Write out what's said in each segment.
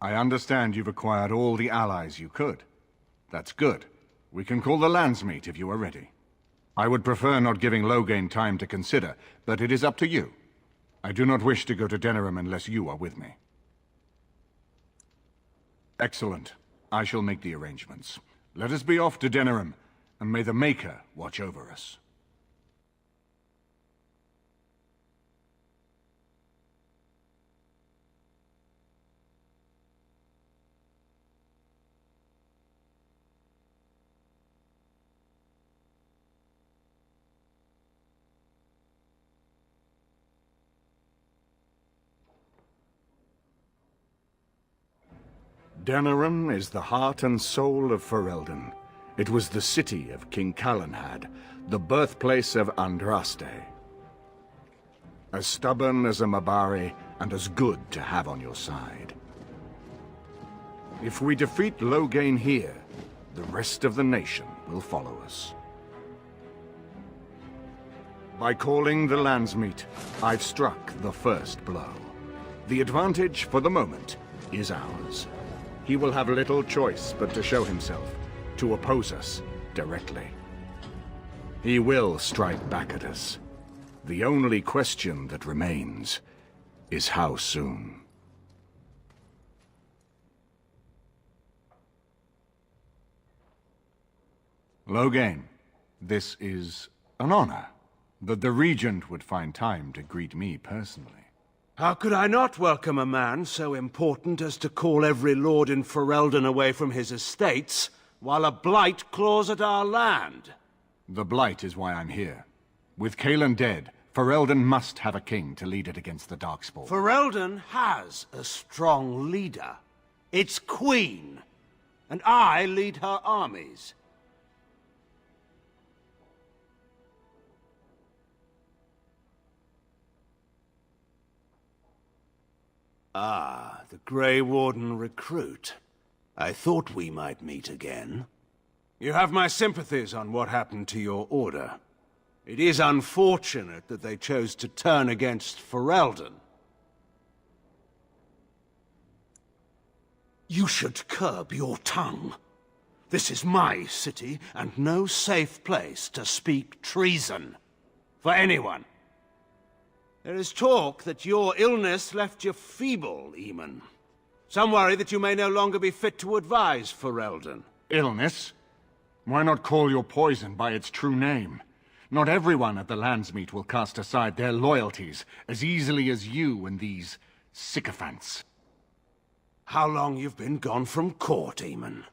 I understand you've acquired all the allies you could. That's good. We can call the Landsmeet if you are ready. I would prefer not giving Loghain time to consider, but it is up to you. I do not wish to go to Denerim unless you are with me. Excellent. I shall make the arrangements. Let us be off to Denerim, and may the Maker watch over us. Denerim is the heart and soul of Ferelden. It was the city of King Calenhad, the birthplace of Andraste. As stubborn as a Mabari, and as good to have on your side. If we defeat Loghain here, the rest of the nation will follow us. By calling the Landsmeet, I've struck the first blow. The advantage, for the moment, is ours. He will have little choice but to show himself, to oppose us directly. He will strike back at us. The only question that remains is how soon. Loghain, this is an honor, that the Regent would find time to greet me personally. How could I not welcome a man so important as to call every lord in Ferelden away from his estates, while a blight claws at our land? The blight is why I'm here. With Cailan dead, Ferelden must have a king to lead it against the Darkspawn. Ferelden has a strong leader. Its queen. And I lead her armies. Ah, the Grey Warden recruit. I thought we might meet again. You have my sympathies on what happened to your order. It is unfortunate that they chose to turn against Ferelden. You should curb your tongue. This is my city, and no safe place to speak treason. For anyone. There is talk that your illness left you feeble, Eamon. Some worry that you may no longer be fit to advise Ferelden. Illness? Why not call your poison by its true name? Not everyone at the Landsmeet will cast aside their loyalties as easily as you and these sycophants. How long you've been gone from court, Eamon?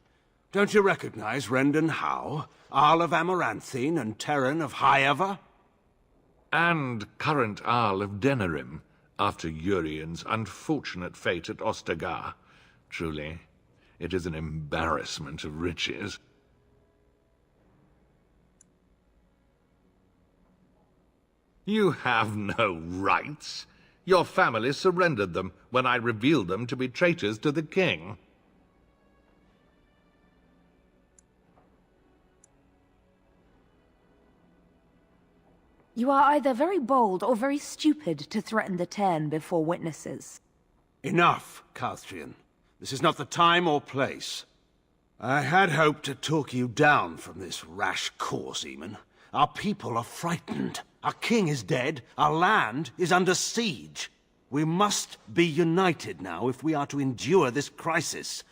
Don't you recognize Rendon Howe, Arl of Amaranthine, and Terran of Highever? And current Arl of Denerim, after Urien's unfortunate fate at Ostagar. Truly, it is an embarrassment of riches. You have no rights. Your family surrendered them when I revealed them to be traitors to the king. You are either very bold or very stupid to threaten the Tern before witnesses. Enough, Calthrian. This is not the time or place. I had hoped to talk you down from this rash course, Eamon. Our people are frightened. Our king is dead. Our land is under siege. We must be united now if we are to endure this crisis.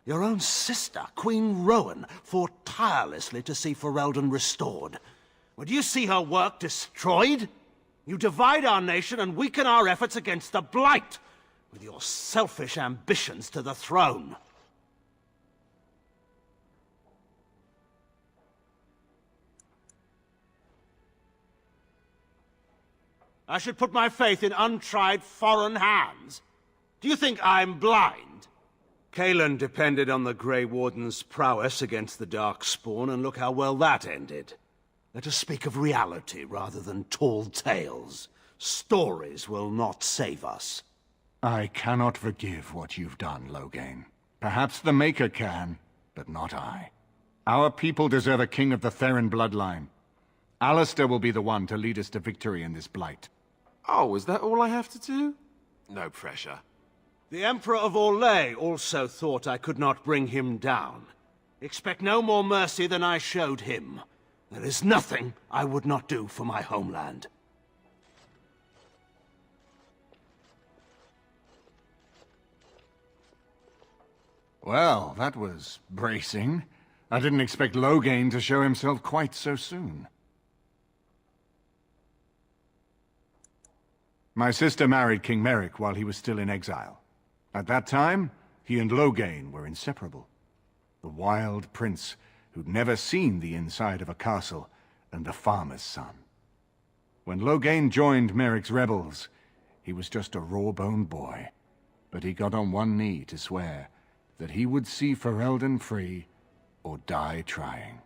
Your own sister, Queen Rowan, fought tirelessly to see Ferelden restored. Would you see her work destroyed? You divide our nation and weaken our efforts against the Blight, with your selfish ambitions to the throne. I should put my faith in untried foreign hands? Do you think I'm blind? Cailan depended on the Grey Warden's prowess against the Darkspawn, and look how well that ended. Let us speak of reality rather than tall tales. Stories will not save us. I cannot forgive what you've done, Loghain. Perhaps the Maker can, but not I. Our people deserve a king of the Theron bloodline. Alistair will be the one to lead us to victory in this blight. Oh, is that all I have to do? No pressure. The Emperor of Orlais also thought I could not bring him down. Expect no more mercy than I showed him. There is nothing I would not do for my homeland. Well, that was bracing. I didn't expect Loghain to show himself quite so soon. My sister married King Merrick while he was still in exile. At that time, he and Loghain were inseparable. The wild prince who'd never seen the inside of a castle, and the farmer's son. When Loghain joined Merrick's rebels, he was just a raw-boned boy. But he got on one knee to swear that he would see Ferelden free or die trying.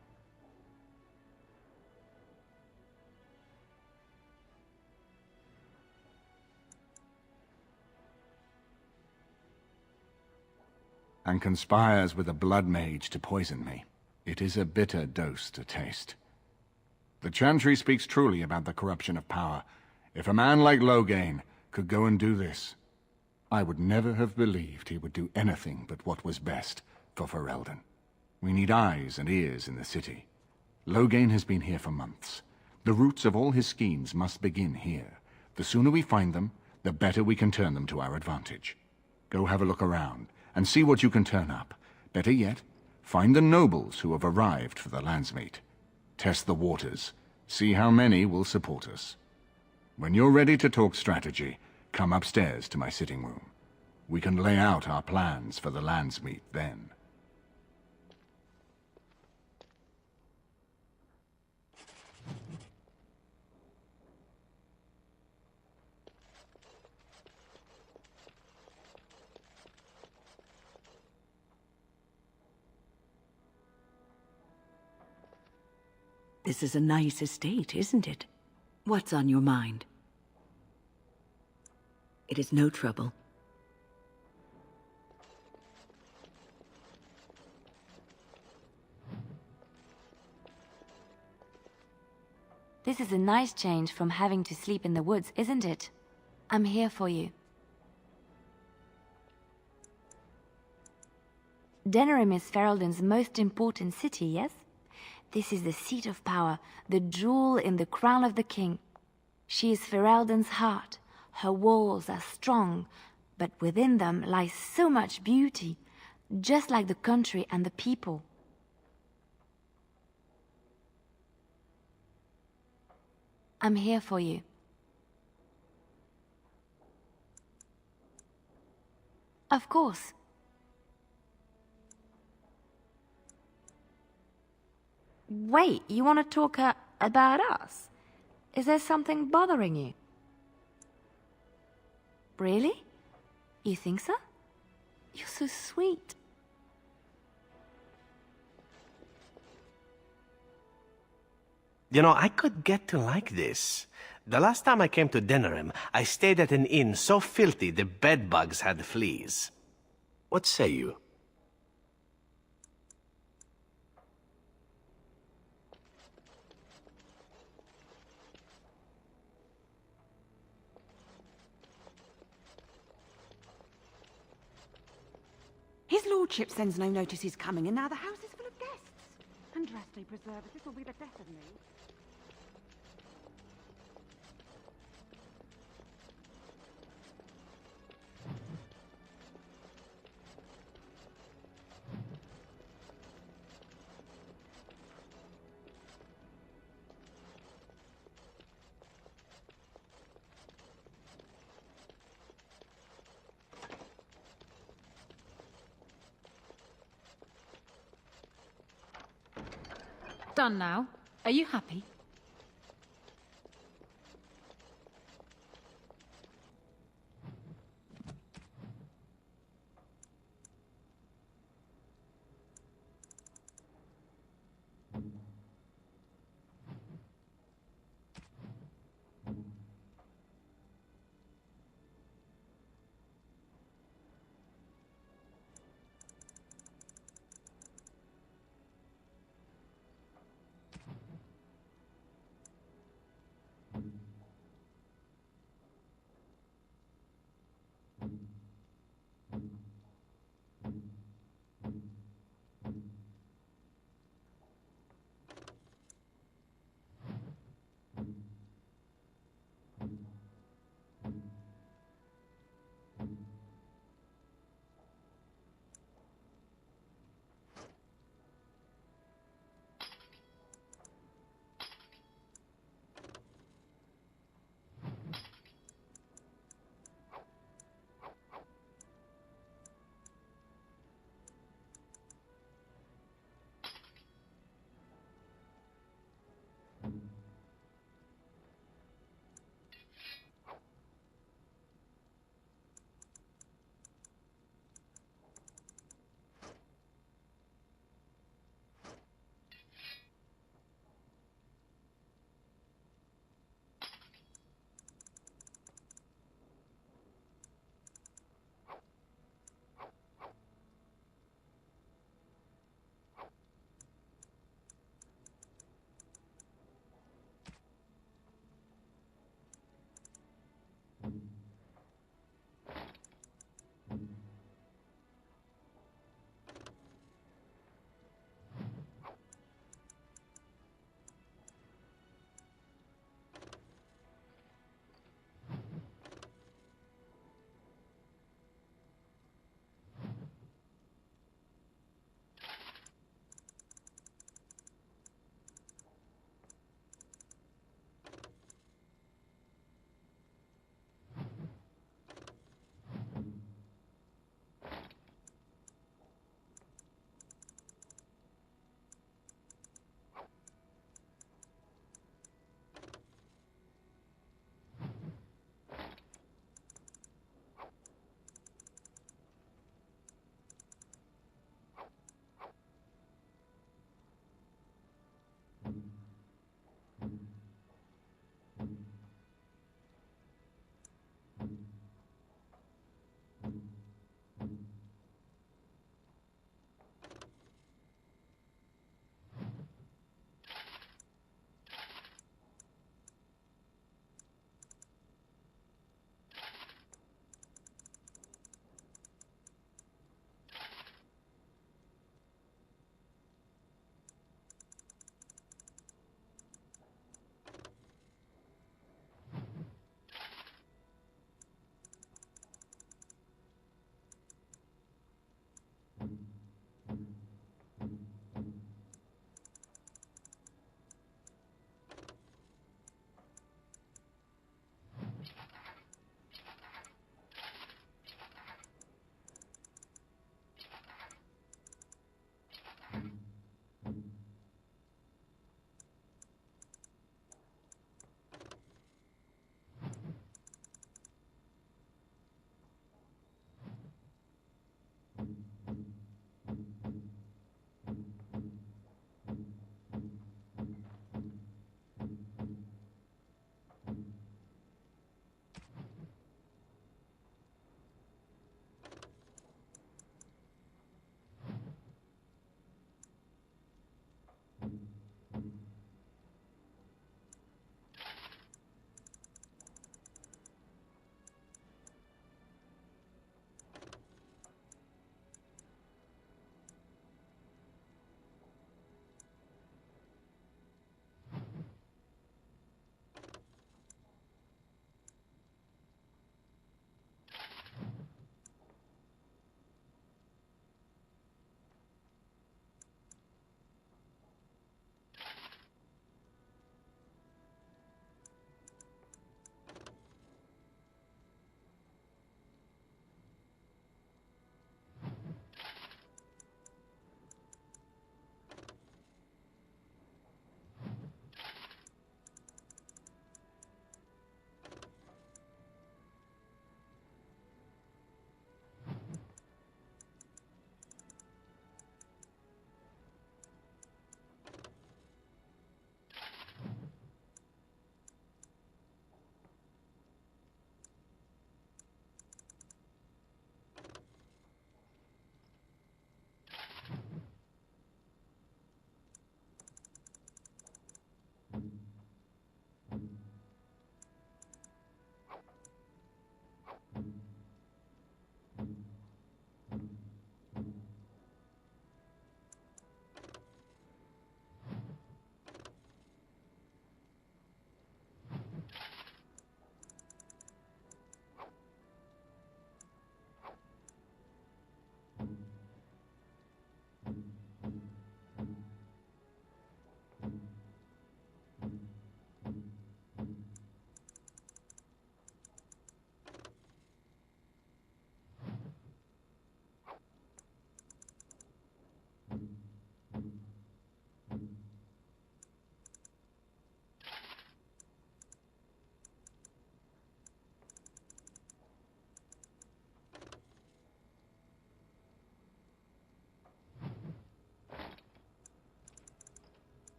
And conspires with a blood mage to poison me. It is a bitter dose to taste. The Chantry speaks truly about the corruption of power. If a man like Loghain could go and do this, I would never have believed he would do anything but what was best for Ferelden. We need eyes and ears in the city. Loghain has been here for months. The roots of all his schemes must begin here. The sooner we find them, the better we can turn them to our advantage. Go have a look around, and see what you can turn up. Better yet, find the nobles who have arrived for the Landsmeet. Test the waters. See how many will support us. When you're ready to talk strategy, come upstairs to my sitting room. We can lay out our plans for the Landsmeet then. This is a nice estate, isn't it? What's on your mind? It is no trouble. This is a nice change from having to sleep in the woods, isn't it? I'm here for you. Denerim is Ferelden's most important city, yes? This is the seat of power, the jewel in the crown of the king. She is Ferelden's heart. Her walls are strong, but within them lies so much beauty, just like the country and the people. I'm here for you. Of course. Wait, you want to talk about us? Is there something bothering you? Really? You think so? You're so sweet. You know, I could get to like this. The last time I came to Denerim, I stayed at an inn so filthy the bedbugs had fleas. What say you? His lordship sends no notice he's coming, and now the house is full of guests. Andraste preserve us, this will be the death of me. Done now. Are you happy?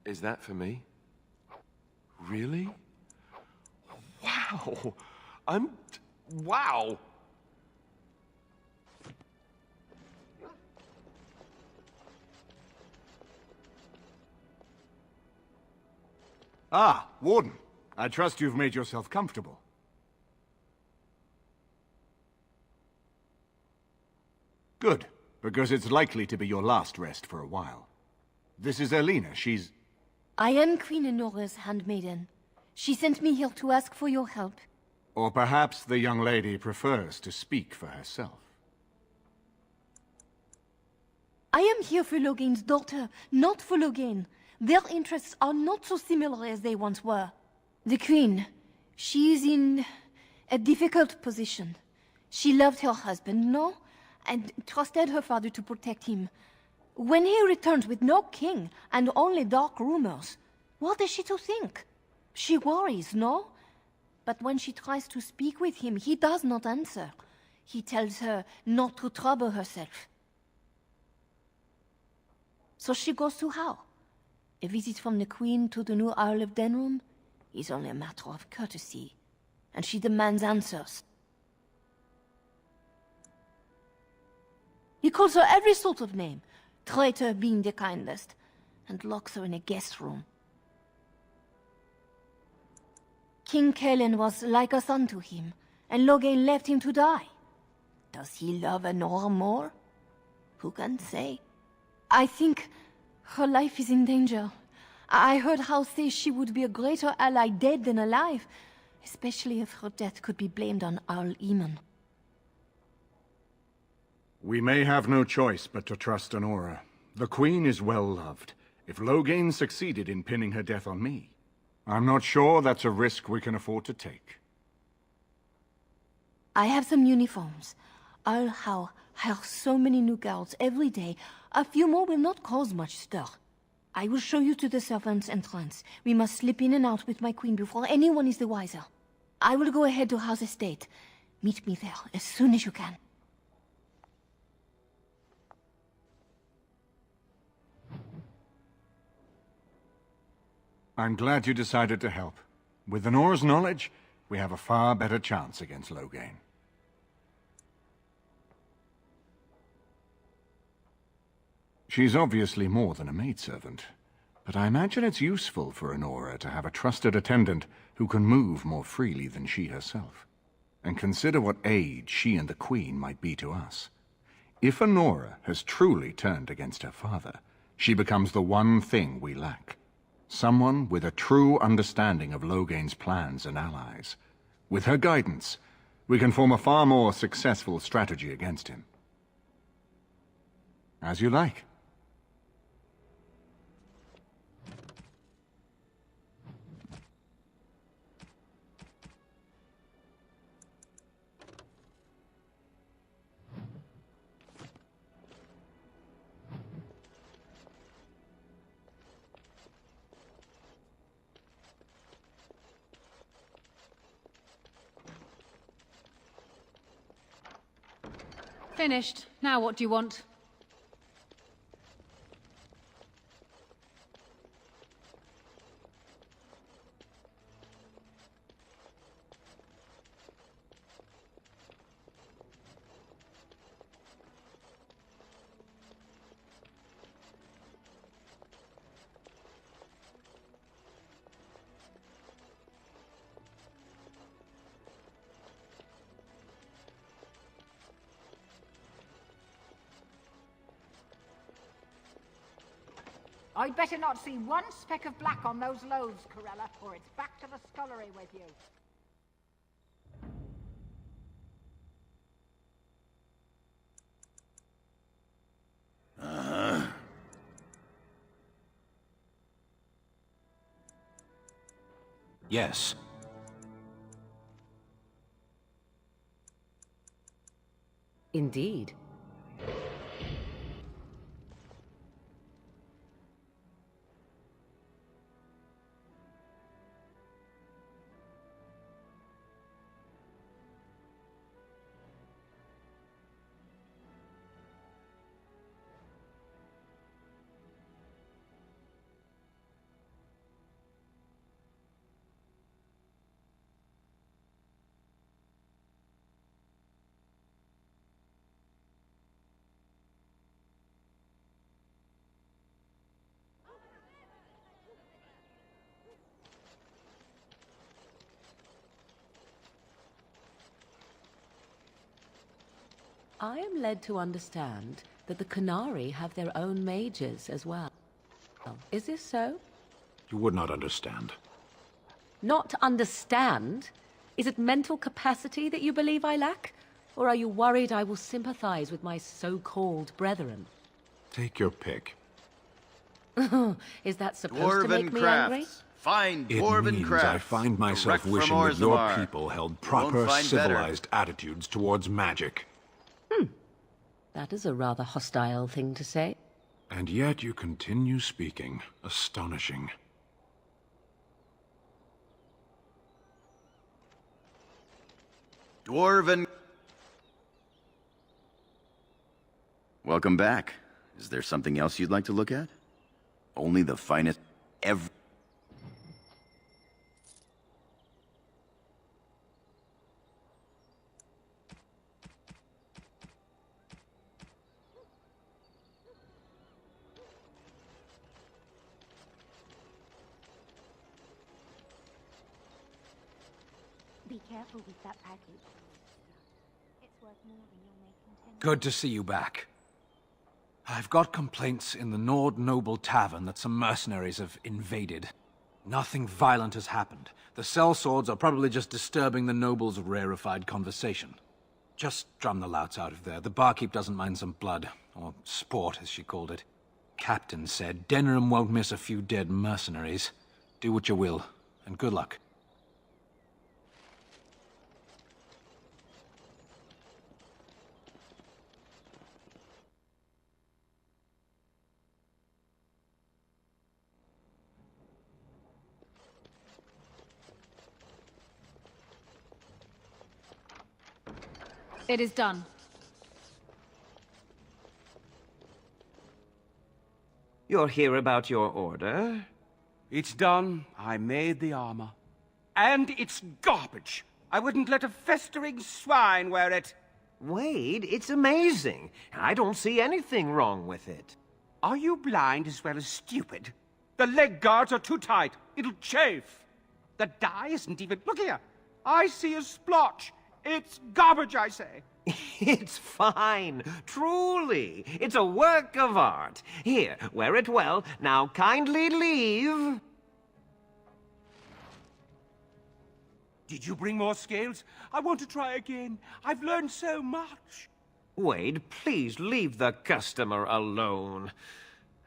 Is that for me? Really? Wow! Wow! Ah, Warden. I trust you've made yourself comfortable. Good, because it's likely to be your last rest for a while. This is Erlina. She's... I am Queen Enora's handmaiden. She sent me here to ask for your help. Or perhaps the young lady prefers to speak for herself. I am here for Logain's daughter, not for Logain. Their interests are not so similar as they once were. The Queen, she is in a difficult position. She loved her husband, no? And trusted her father to protect him. When he returns with no king and only dark rumors, what is she to think? She worries, no? But when she tries to speak with him, he does not answer. He tells her not to trouble herself. So she goes to Howe. A visit from the Queen to the new Isle of Denrum is only a matter of courtesy, and she demands answers. He calls her every sort of name, traitor being the kindest, and locks her in a guest room. King Kellen was like a son to him, and Logain left him to die. Does he love Enora more? Who can say? I think her life is in danger. I heard Howe say she would be a greater ally dead than alive, especially if her death could be blamed on Arl Eamon. We may have no choice but to trust Enora. The Queen is well loved. If Logain succeeded in pinning her death on me, I'm not sure that's a risk we can afford to take. I have some uniforms. Earl Howe hires so many new guards every day. A few more will not cause much stir. I will show you to the servants' entrance. We must slip in and out with my queen before anyone is the wiser. I will go ahead to Howe's estate. Meet me there as soon as you can. I'm glad you decided to help. With Enora's knowledge, we have a far better chance against Logain. She's obviously more than a maidservant, but I imagine it's useful for Enora to have a trusted attendant who can move more freely than she herself. And consider what aid she and the Queen might be to us. If Enora has truly turned against her father, she becomes the one thing we lack. Someone with a true understanding of Logain's plans and allies. With her guidance, we can form a far more successful strategy against him. As you like. Finished. Now what do you want? I'd better not see one speck of black on those loaves, Corella, or it's back to the scullery with you. Yes. Indeed. I am led to understand that the Qunari have their own mages as well. Is this so? You would not understand. Not understand? Is it mental capacity that you believe I lack? Or are you worried I will sympathize with my so-called brethren? Take your pick. Is that supposed to make me angry? Fine It dwarven means crafts. I find myself direct from wishing that your Orzammar. people held You proper, won't find better. civilized attitudes towards magic. That is a rather hostile thing to say. And yet you continue speaking. Astonishing. Dwarven. Welcome back. Is there something else you'd like to look at? Only the finest ever. Be careful with that package. It's worth more than you'll make in 10 Good to see you back. I've got complaints in the Nord Noble Tavern that some mercenaries have invaded. Nothing violent has happened. The sellswords are probably just disturbing the nobles' rarefied conversation. Just drum the louts out of there. The barkeep doesn't mind some blood, or sport, as she called it. Captain said Denerim won't miss a few dead mercenaries. Do what you will, and good luck. It is done. You're here about your order? It's done. I made the armor. And it's garbage. I wouldn't let a festering swine wear it. Wade, it's amazing. I don't see anything wrong with it. Are you blind as well as stupid? The leg guards are too tight. It'll chafe. The dye isn't even... Look here. I see a splotch. It's garbage, I say. It's fine. Truly. It's a work of art. Here, wear it well. Now kindly leave. Did you bring more scales? I want to try again. I've learned so much. Wade, please leave the customer alone.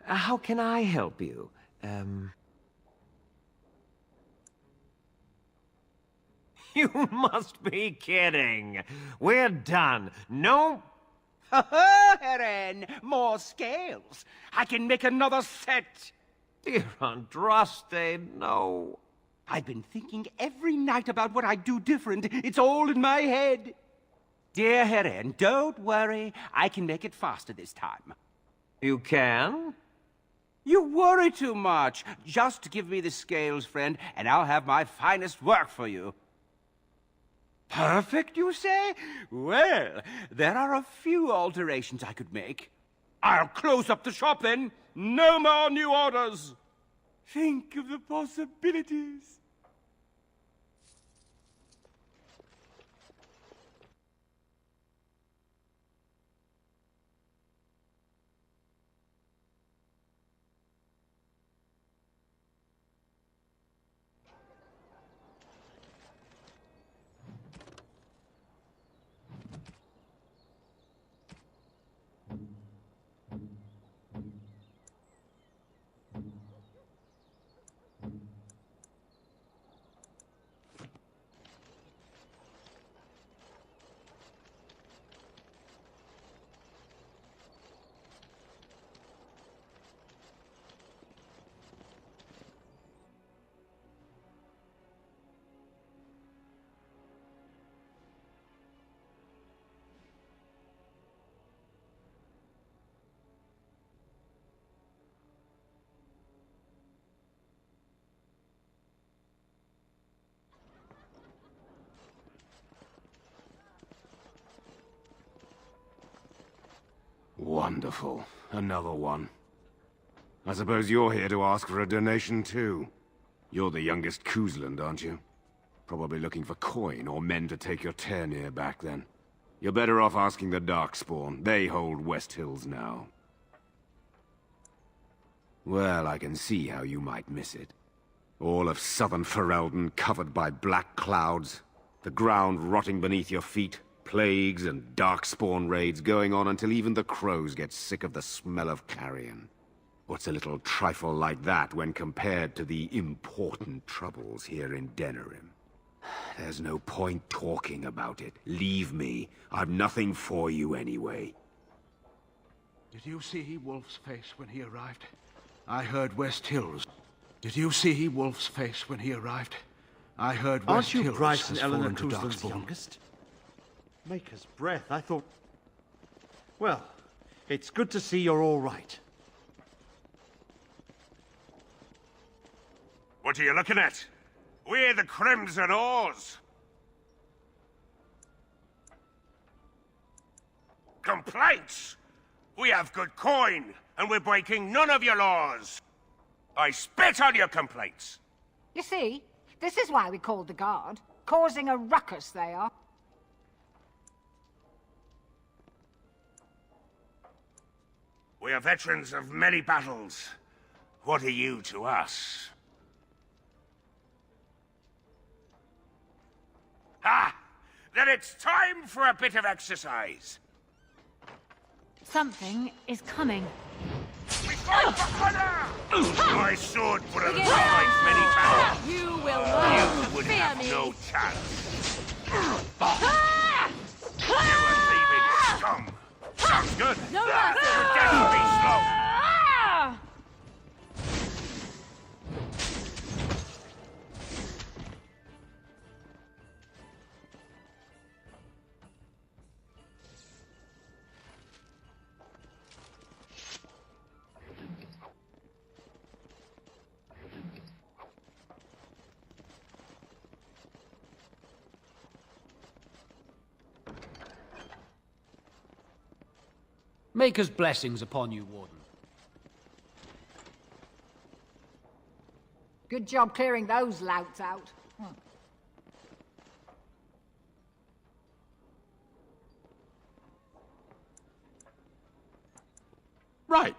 How can I help you? You must be kidding. We're done. No... Heren, more scales. I can make another set. Dear Andraste, no. I've been thinking every night about what I'd do different. It's all in my head. Dear Heren, don't worry. I can make it faster this time. You can? You worry too much. Just give me the scales, friend, and I'll have my finest work for you. Perfect, you say? Well, there are a few alterations I could make. I'll close up the shop then. No more new orders. Think of the possibilities. Wonderful. Another one. I suppose you're here to ask for a donation too. You're the youngest Kuzland, aren't you? Probably looking for coin or men to take your Ternir back then. You're better off asking the Darkspawn. They hold West Hills now. Well, I can see how you might miss it. All of southern Ferelden covered by black clouds, the ground rotting beneath your feet, plagues and Darkspawn raids going on until even the crows get sick of the smell of carrion. What's a little trifle like that when compared to the important troubles here in Denerim? There's no point talking about it. Leave me. I've nothing for you anyway. Did you see Wolf's face when he arrived? I heard West Hills. Did you see Wolf's face when he arrived? I heard West Hills. Aren't you Bryce and has Eleanor fallen to Tousland's Darkspawn. youngest? Maker's breath, I thought... Well, it's good to see you're all right. What are you looking at? We're the Crimson Oars! Complaints? We have good coin, and we're breaking none of your laws. I spit on your complaints. You see, this is why we called the guard. Causing a ruckus, they are. We are veterans of many battles. What are you to us? Ah! Then it's time for a bit of exercise. Something is coming. We fight for honor! My sword would have survived many battles. You will You would fear have me. no chance. You were thieving scum. Sounds good. No Your mercy. death will be slow. Maker's blessings upon you, Warden. Good job clearing those louts out. Right.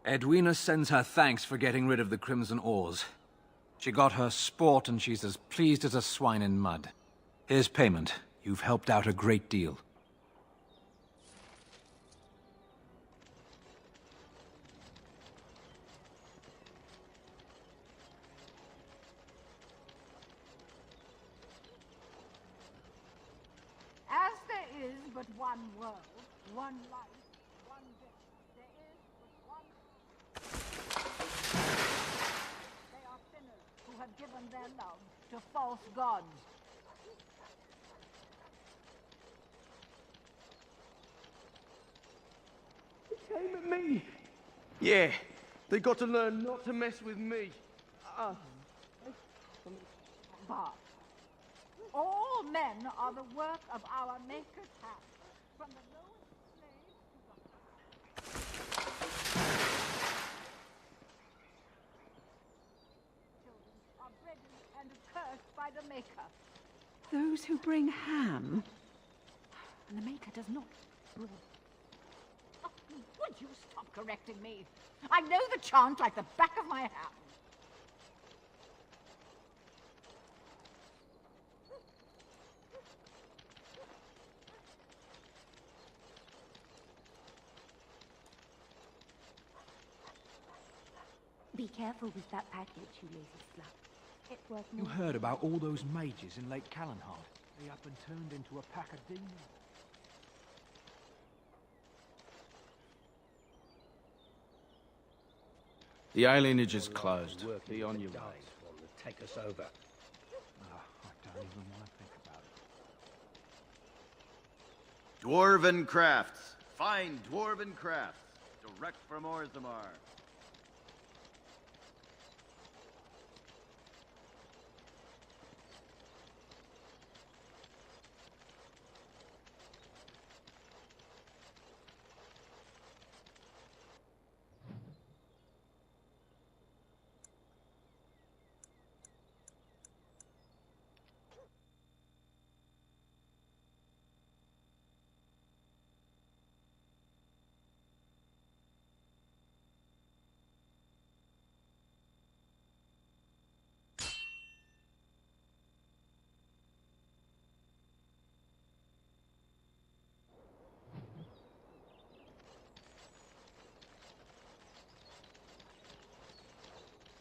Edwina sends her thanks for getting rid of the Crimson Oars. She got her sport and she's as pleased as a swine in mud. Here's payment. You've helped out a great deal. As there is but one world, one life, one death, there is but one... They are sinners who have given their love to false gods. Aim at me. Yeah, they got to learn not to mess with me. bark. All men are the work of our Maker's hand, from the lowest slave to the children are bred and cursed by the Maker. Those who bring ham, and the Maker does not. Oh, would you stop correcting me? I know the chant like the back of my hand. Be careful with that package, you lazy slut. It was You heard about all those mages in Lake Callanhard? They up and turned into a pack of demons. The alienage is closed. Be on your way. Take us over. I don't even want to think about it. Dwarven crafts. Fine dwarven crafts. Direct from Orzammar.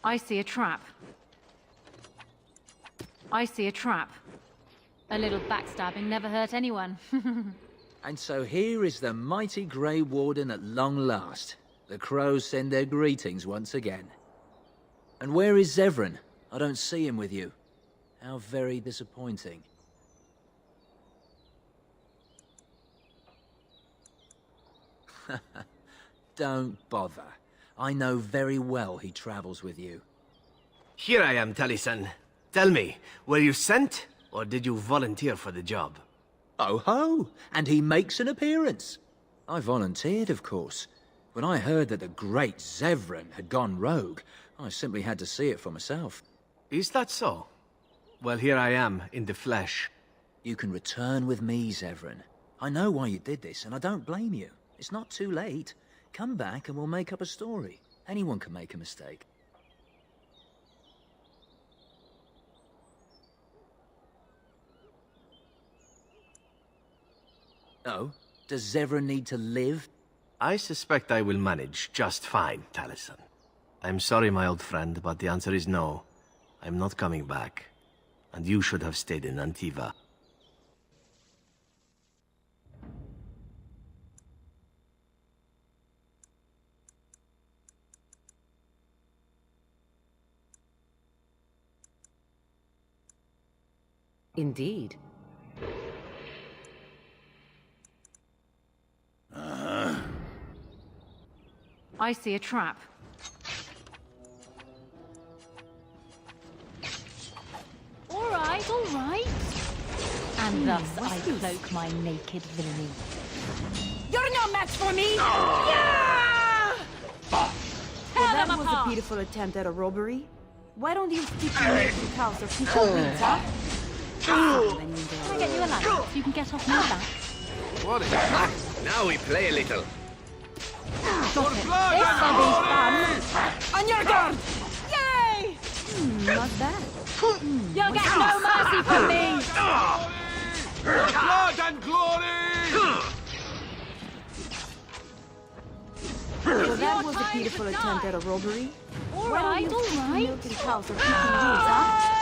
I see a trap. I see a trap. A little backstabbing never hurt anyone. And so here is the mighty Grey Warden at long last. The crows send their greetings once again. And where is Zevran? I don't see him with you. How very disappointing. Don't bother. I know very well he travels with you. Here I am, Taliesin. Tell me, were you sent, or did you volunteer for the job? Oh ho! And he makes an appearance. I volunteered, of course. When I heard that the great Zevran had gone rogue, I simply had to see it for myself. Is that so? Well, here I am, in the flesh. You can return with me, Zevran. I know why you did this, and I don't blame you. It's not too late. Come back and we'll make up a story. Anyone can make a mistake. Oh? Does Zevran need to live? I suspect I will manage just fine, Taliesin. I'm sorry, my old friend, but the answer is no. I'm not coming back. And you should have stayed in Antiva. Indeed. I see a trap. All right, all right. And thus I cloak my naked villainy. You're no match for me! Yeah! Well, that was apart. a beautiful attempt at a robbery. Why don't you stick your naked cows or pick up pizza? Can I get you a ladder so you can get off my back? What is that? Now we play a little. Got it. This'll be fun. On your guard! Yay! Not bad. You'll get no mercy from me! Blood and glory! Well, that was a beautiful attempt at a robbery. All Why right, don't you all stick right. your milk and cows or picking weeds, huh?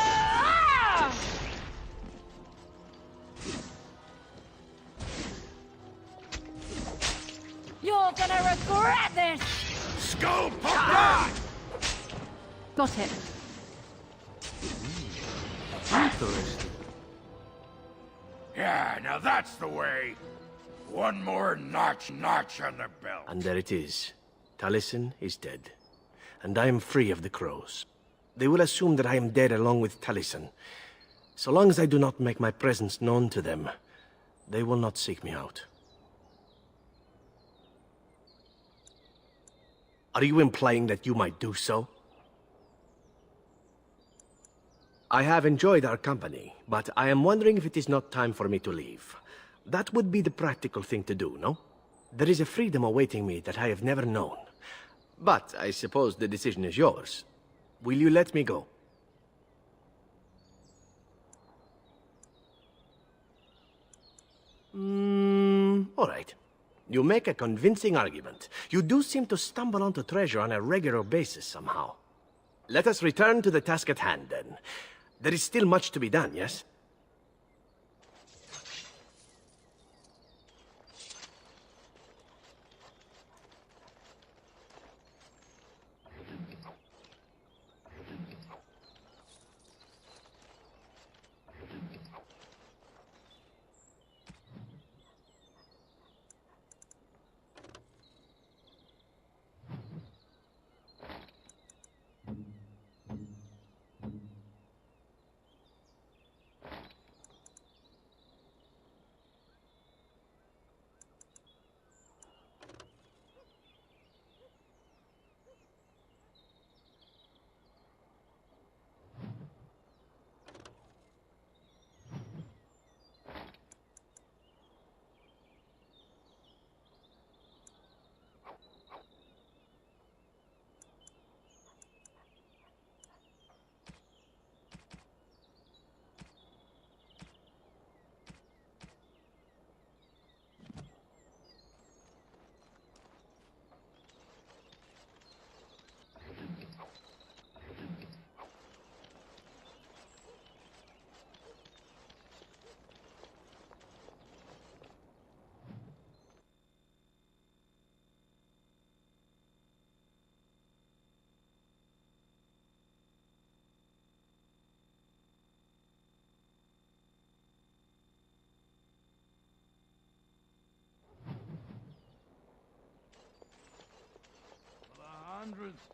You're gonna regret this! Skull pop! Got it. Interesting. Yeah, now that's the way. One more notch on the belt. And there it is. Taliesin is dead. And I am free of the crows. They will assume that I am dead along with Taliesin. So long as I do not make my presence known to them, they will not seek me out. Are you implying that you might do so? I have enjoyed our company, but I am wondering if it is not time for me to leave. That would be the practical thing to do, no? There is a freedom awaiting me that I have never known. But I suppose the decision is yours. Will you let me go? All right. You make a convincing argument. You do seem to stumble onto treasure on a regular basis somehow. Let us return to the task at hand, then. There is still much to be done, yes?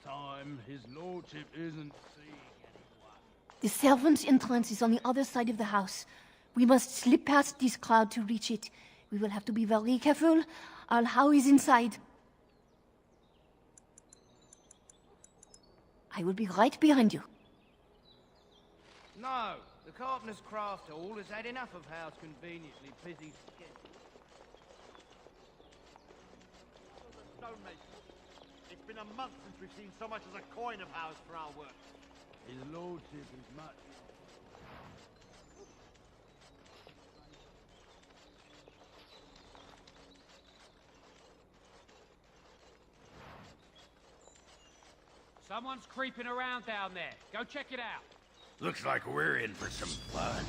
Time, his lordship isn't seeing anyone. The servants' entrance is on the other side of the house. We must slip past this crowd to reach it. We will have to be very careful. Al-How is inside. I will be right behind you. No, the Carpenter's Craft Hall has had enough of Howe's conveniently busy schedule. It's been a month since we've seen so much as a coin of Howe's for our work. His lordship is much... Someone's creeping around down there. Go check it out. Looks like we're in for some fun.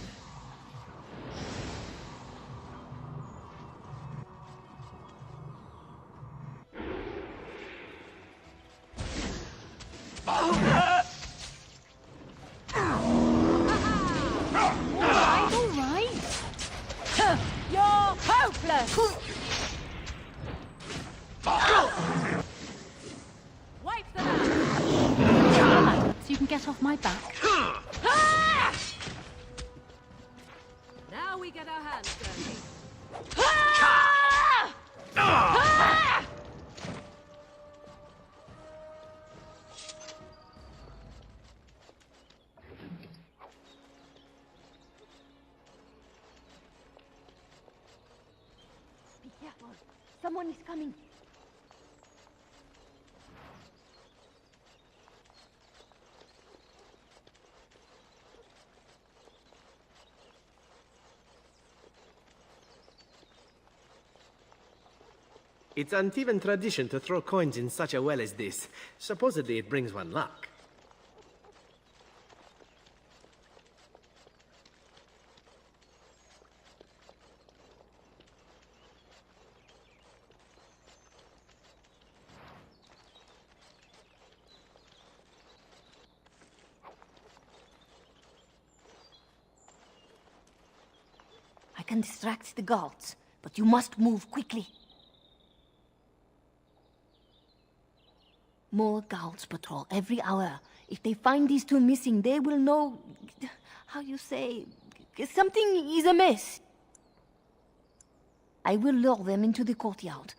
All right. You're hopeless. Wipe them out. So you can get off my back. Now we get our hands dirty. Be careful. Someone is coming. It's Antivan tradition to throw coins in such a well as this. Supposedly it brings one luck. I can distract the guards, but you must move quickly. More guards patrol every hour. If they find these two missing, they will know, how you say, Something is amiss. I will lure them into the courtyard.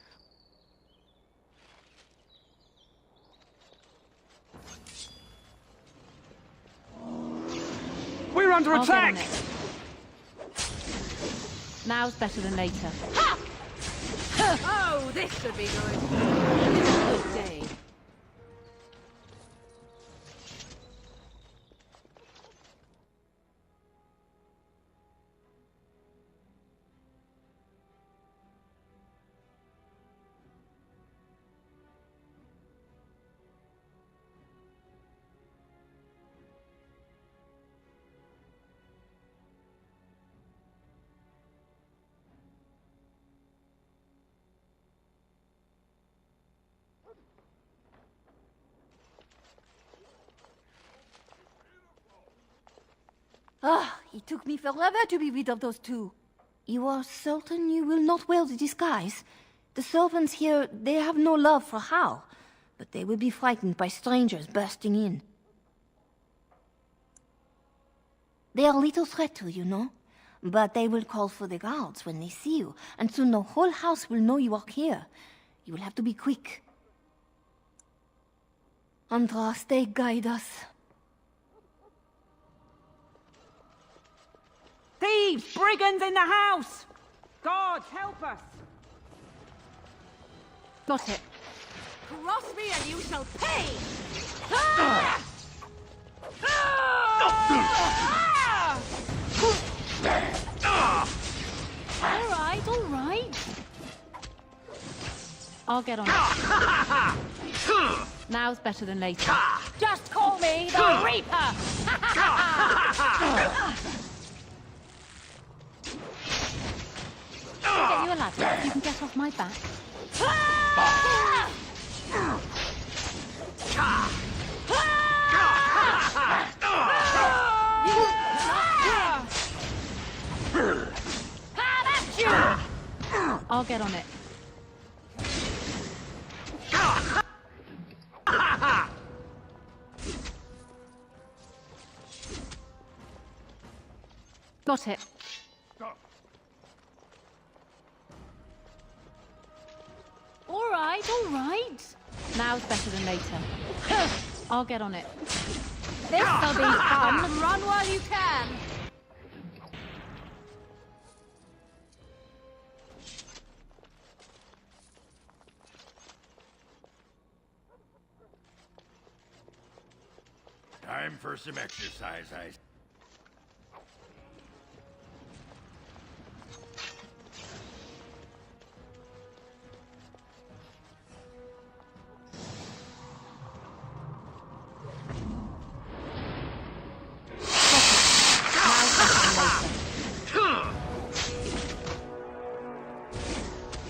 We're under I'll attack! get on it. Now's better than later. Oh, this should be good. It's a good day. Ah, it took me forever to be rid of those two. You are certain you will not wear the disguise? The servants here, they have no love for Hal, but they will be frightened by strangers bursting in. They are little threat to you, no? But they will call for the guards when they see you, and soon the whole house will know you are here. You will have to be quick. Andraste, guide us. Thieves! Brigands in the house! God, help us! Got it. Cross me and you shall pay! All right. I'll get on it. Now's better than later. Just call me the Reaper! I'll get you a ladder so you can get off my back. I'll get on it. Got it. All right. Now's better than later. I'll get on it. This'll be fun! Run while you can! Time for some exercise, I...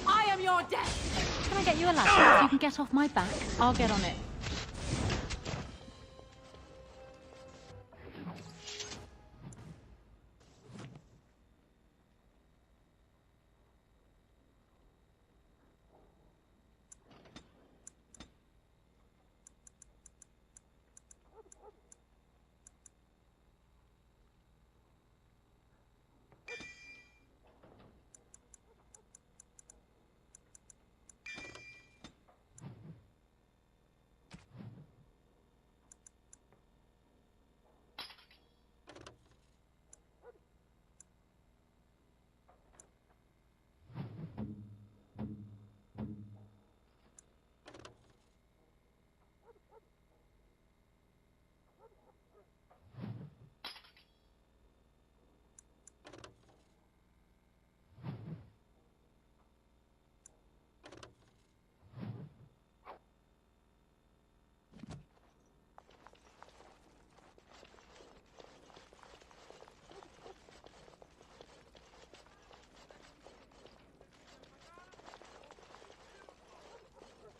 I am your death! Can I get you a ladder so you can get off my back? I'll get on it.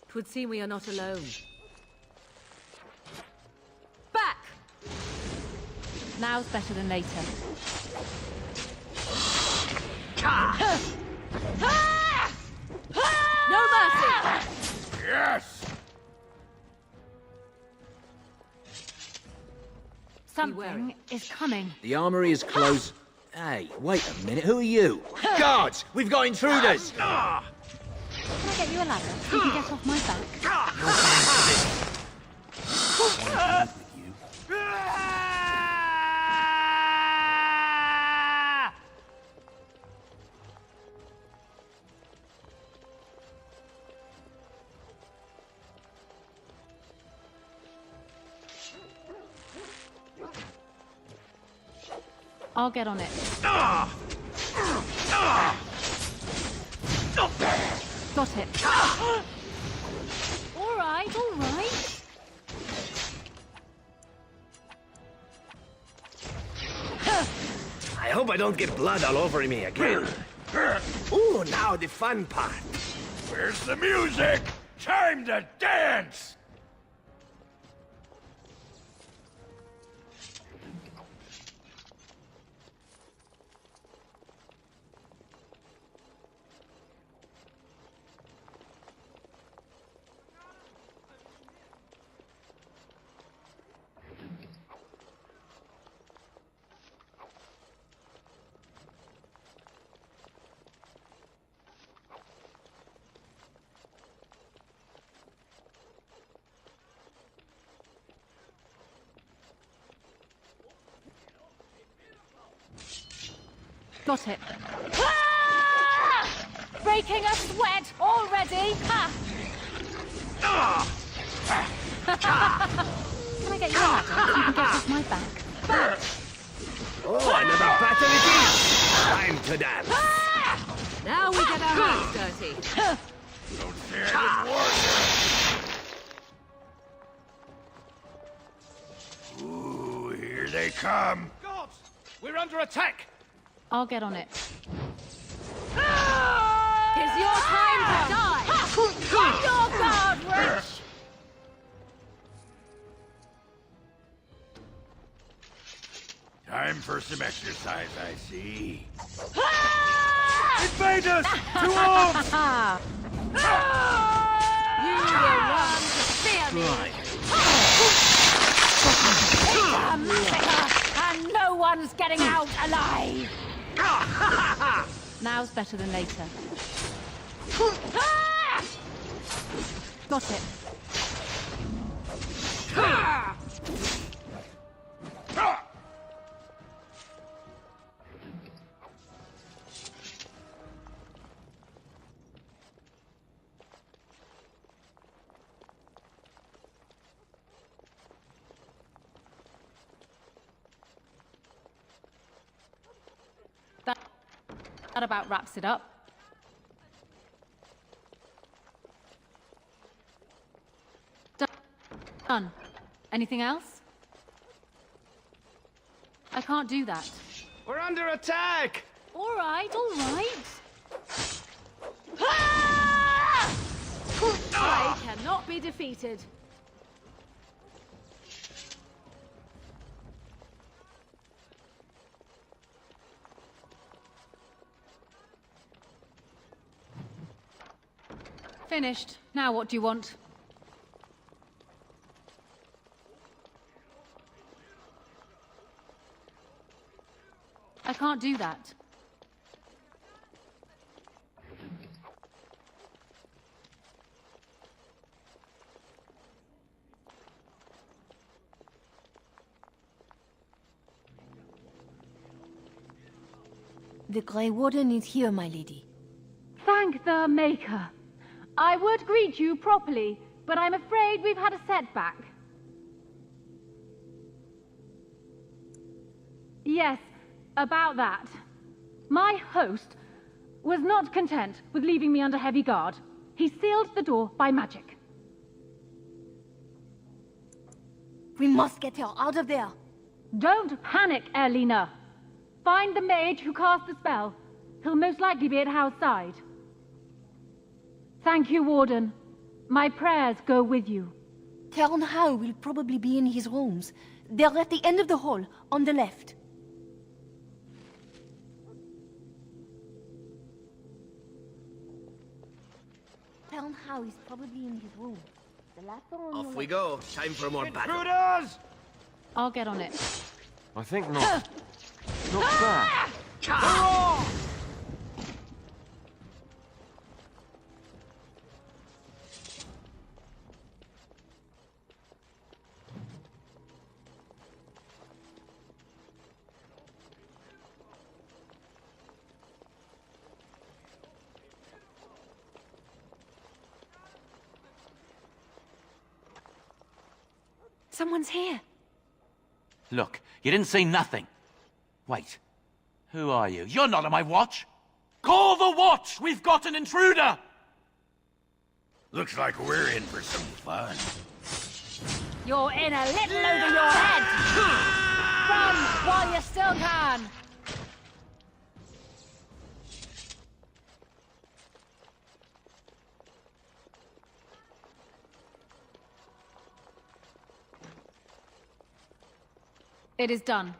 Twould seem we are not alone. Back! Now's better than later. No mercy! Yes! Something is coming. The armory is closed. Hey, wait a minute, who are you? Guards! We've got intruders! Can I get you a ladder so you can get off my back? I'll get on it. Got it. All right, all right. I hope I don't get blood all over me again. Ooh, now the fun part. Where's the music? Time to dance! Got it. Ah! Breaking a sweat already. Ha! Can I get you a ladder so you can get off my back? Oh, another battle it is! Time to dance! Now we get our hands dirty. Don't say I didn't warn you. Ooh, here they come. Gods! We're under attack! I'll get on it. It's your time to die! Get your guard, Rich! Time for some exercise, I see. Invaders! To arms! You will run to fear me! It's a massacre, and no one's getting out alive! Now's better than later. Got it. That about wraps it up. Done. Anything else? I can't do that. We're under attack! All right, all right. I cannot be defeated. Finished. Now what do you want? I can't do that. The Grey Warden is here, my lady. Thank the Maker. I would greet you properly, but I'm afraid we've had a setback. Yes, about that. My host was not content with leaving me under heavy guard. He sealed the door by magic. We must get her out of there. Don't panic, Erlina. Find the mage who cast the spell. He'll most likely be at Howe's side. Thank you, Warden. My prayers go with you. Count Howe will probably be in his rooms. They're at the end of the hall, on the left. Count Howe is probably in his room. The last door on Off we go. Time for more battle. Intruders! I'll get on it. I think not. Not that. Someone's here. Look, you didn't say nothing. Wait. Who are you? You're not on my watch. Call the watch! We've got an intruder! Looks like we're in for some fun. You're in a little over your head! Run while you still can! It is done.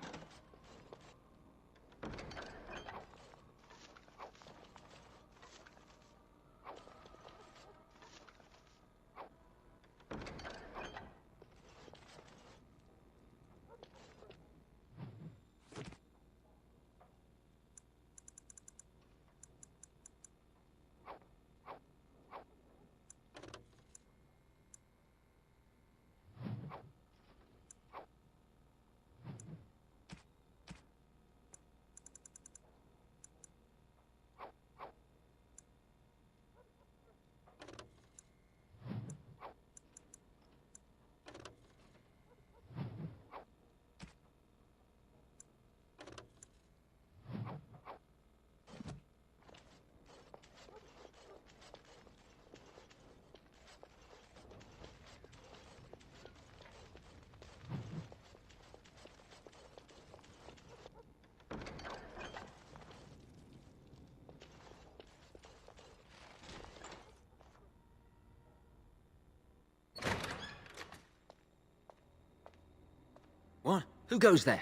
What? Who goes there?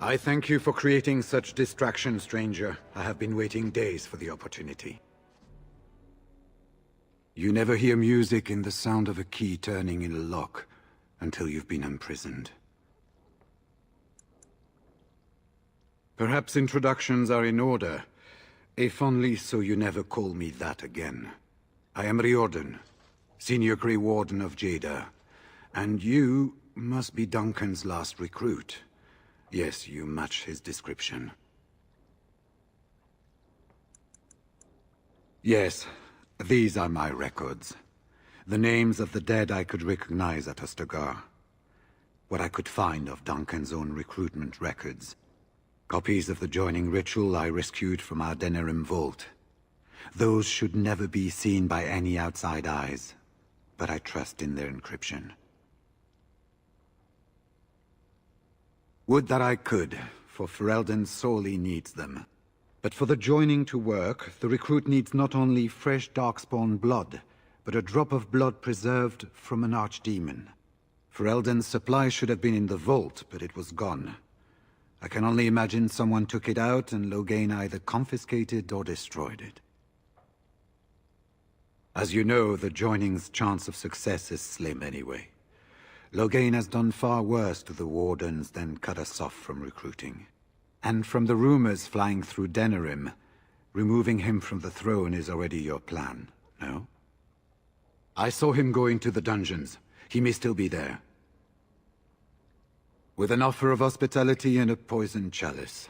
I thank you for creating such distraction, stranger. I have been waiting days for the opportunity. You never hear music in the sound of a key turning in a lock until you've been imprisoned. Perhaps introductions are in order, if only so you never call me that again. I am Riordan, Senior Grey Warden of Jada, and you must be Duncan's last recruit. Yes, you match his description. Yes, these are my records. The names of the dead I could recognize at Ostagar. What I could find of Duncan's own recruitment records. Copies of the joining ritual I rescued from our Denerim vault. Those should never be seen by any outside eyes, but I trust in their encryption. Would that I could, for Ferelden sorely needs them. But for the joining to work, the recruit needs not only fresh Darkspawn blood, but a drop of blood preserved from an archdemon. Ferelden's supply should have been in the vault, but it was gone. I can only imagine someone took it out and Loghain either confiscated or destroyed it. As you know, the joining's chance of success is slim anyway. Loghain has done far worse to the Wardens than cut us off from recruiting. And from the rumors flying through Denerim, removing him from the throne is already your plan, no? I saw him going to the dungeons. He may still be there. With an offer of hospitality and a poisoned chalice.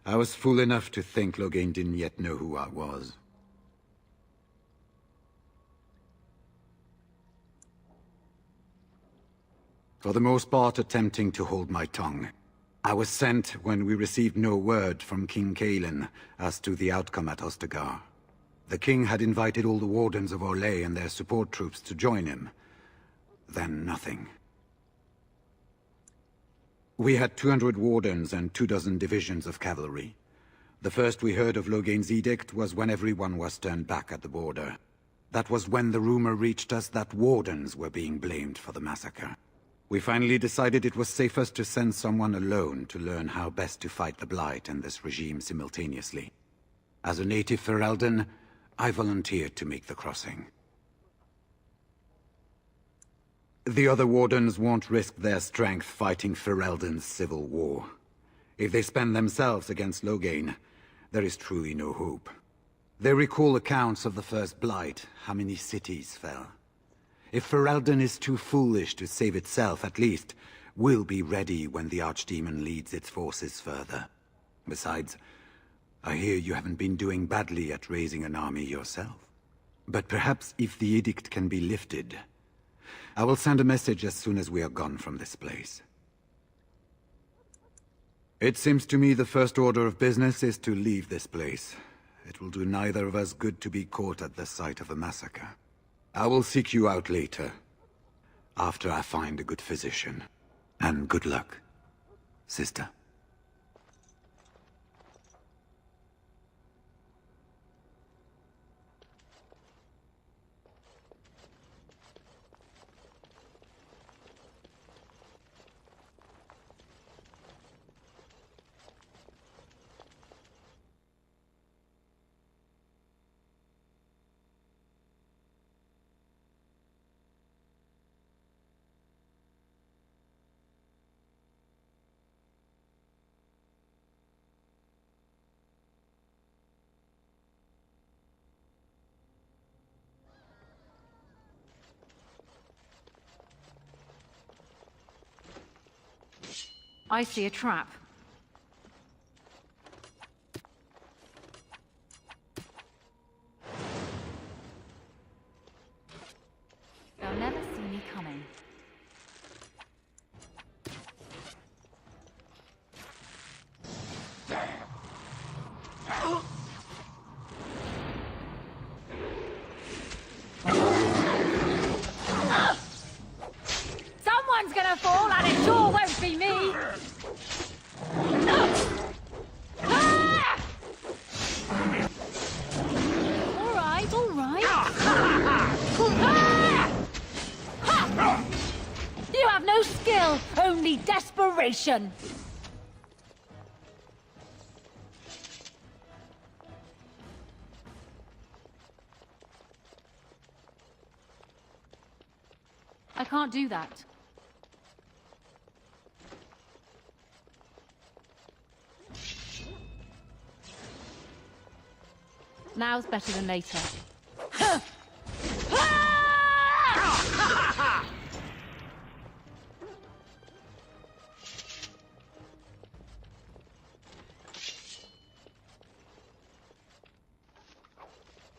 I was fool enough to think Loghain didn't yet know who I was. For the most part, attempting to hold my tongue. I was sent when we received no word from King Cailan as to the outcome at Ostagar. The king had invited all the Wardens of Orlais and their support troops to join him. Then nothing. We had 200 Wardens and 24 divisions of cavalry. The first we heard of Loghain's edict was when everyone was turned back at the border. That was when the rumor reached us that wardens were being blamed for the massacre. We finally decided it was safest to send someone alone to learn how best to fight the Blight and this regime simultaneously. As a native Ferelden, I volunteered to make the crossing. The other wardens won't risk their strength fighting Ferelden's civil war. If they spend themselves against Loghain, there is truly no hope. They recall accounts of the First Blight, how many cities fell. If Ferelden is too foolish to save itself, at least, we'll be ready when the Archdemon leads its forces further. Besides, I hear you haven't been doing badly at raising an army yourself. But perhaps if the edict can be lifted, I will send a message as soon as we are gone from this place. It seems to me the first order of business is to leave this place. It will do neither of us good to be caught at the site of a massacre. I will seek you out later, after I find a good physician. And good luck, sister. I see a trap. They'll never see me coming. Someone's gonna fall, and it sure won't be me! Alright, alright. You have no skill, only desperation! I can't do that. Now's better than later.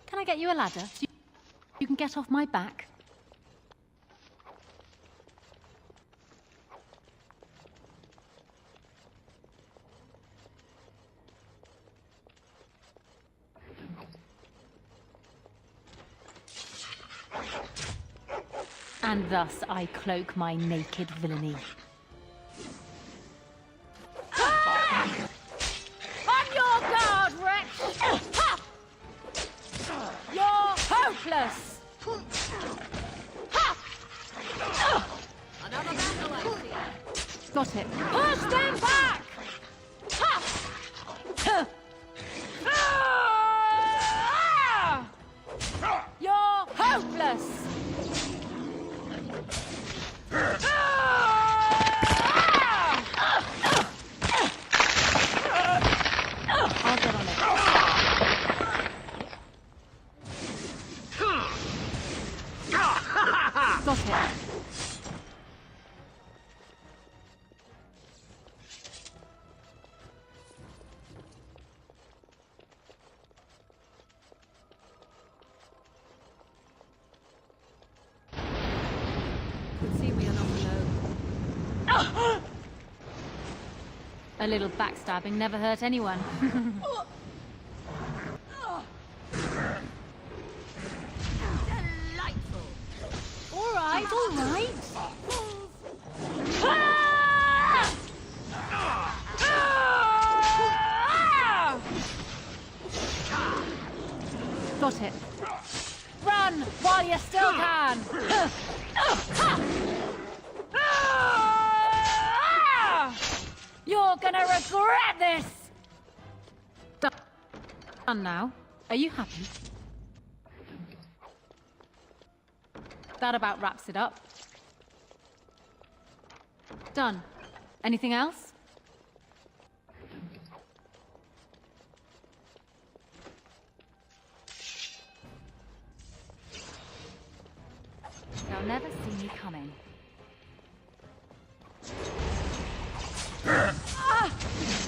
Can I get you a ladder so you can get off my back? And thus I cloak my naked villainy. On your guard, wretch! You're hopeless! Another battle, I see. Got it. Push them back! You're hopeless! I'll get on it. Got it. Could see we are not alone. A little backstabbing never hurt anyone. Delightful. Alright, alright. Got it. Run while you still can! You're gonna regret this! Done now. Are you happy? That about wraps it up. Done. Anything else? They'll never see me coming.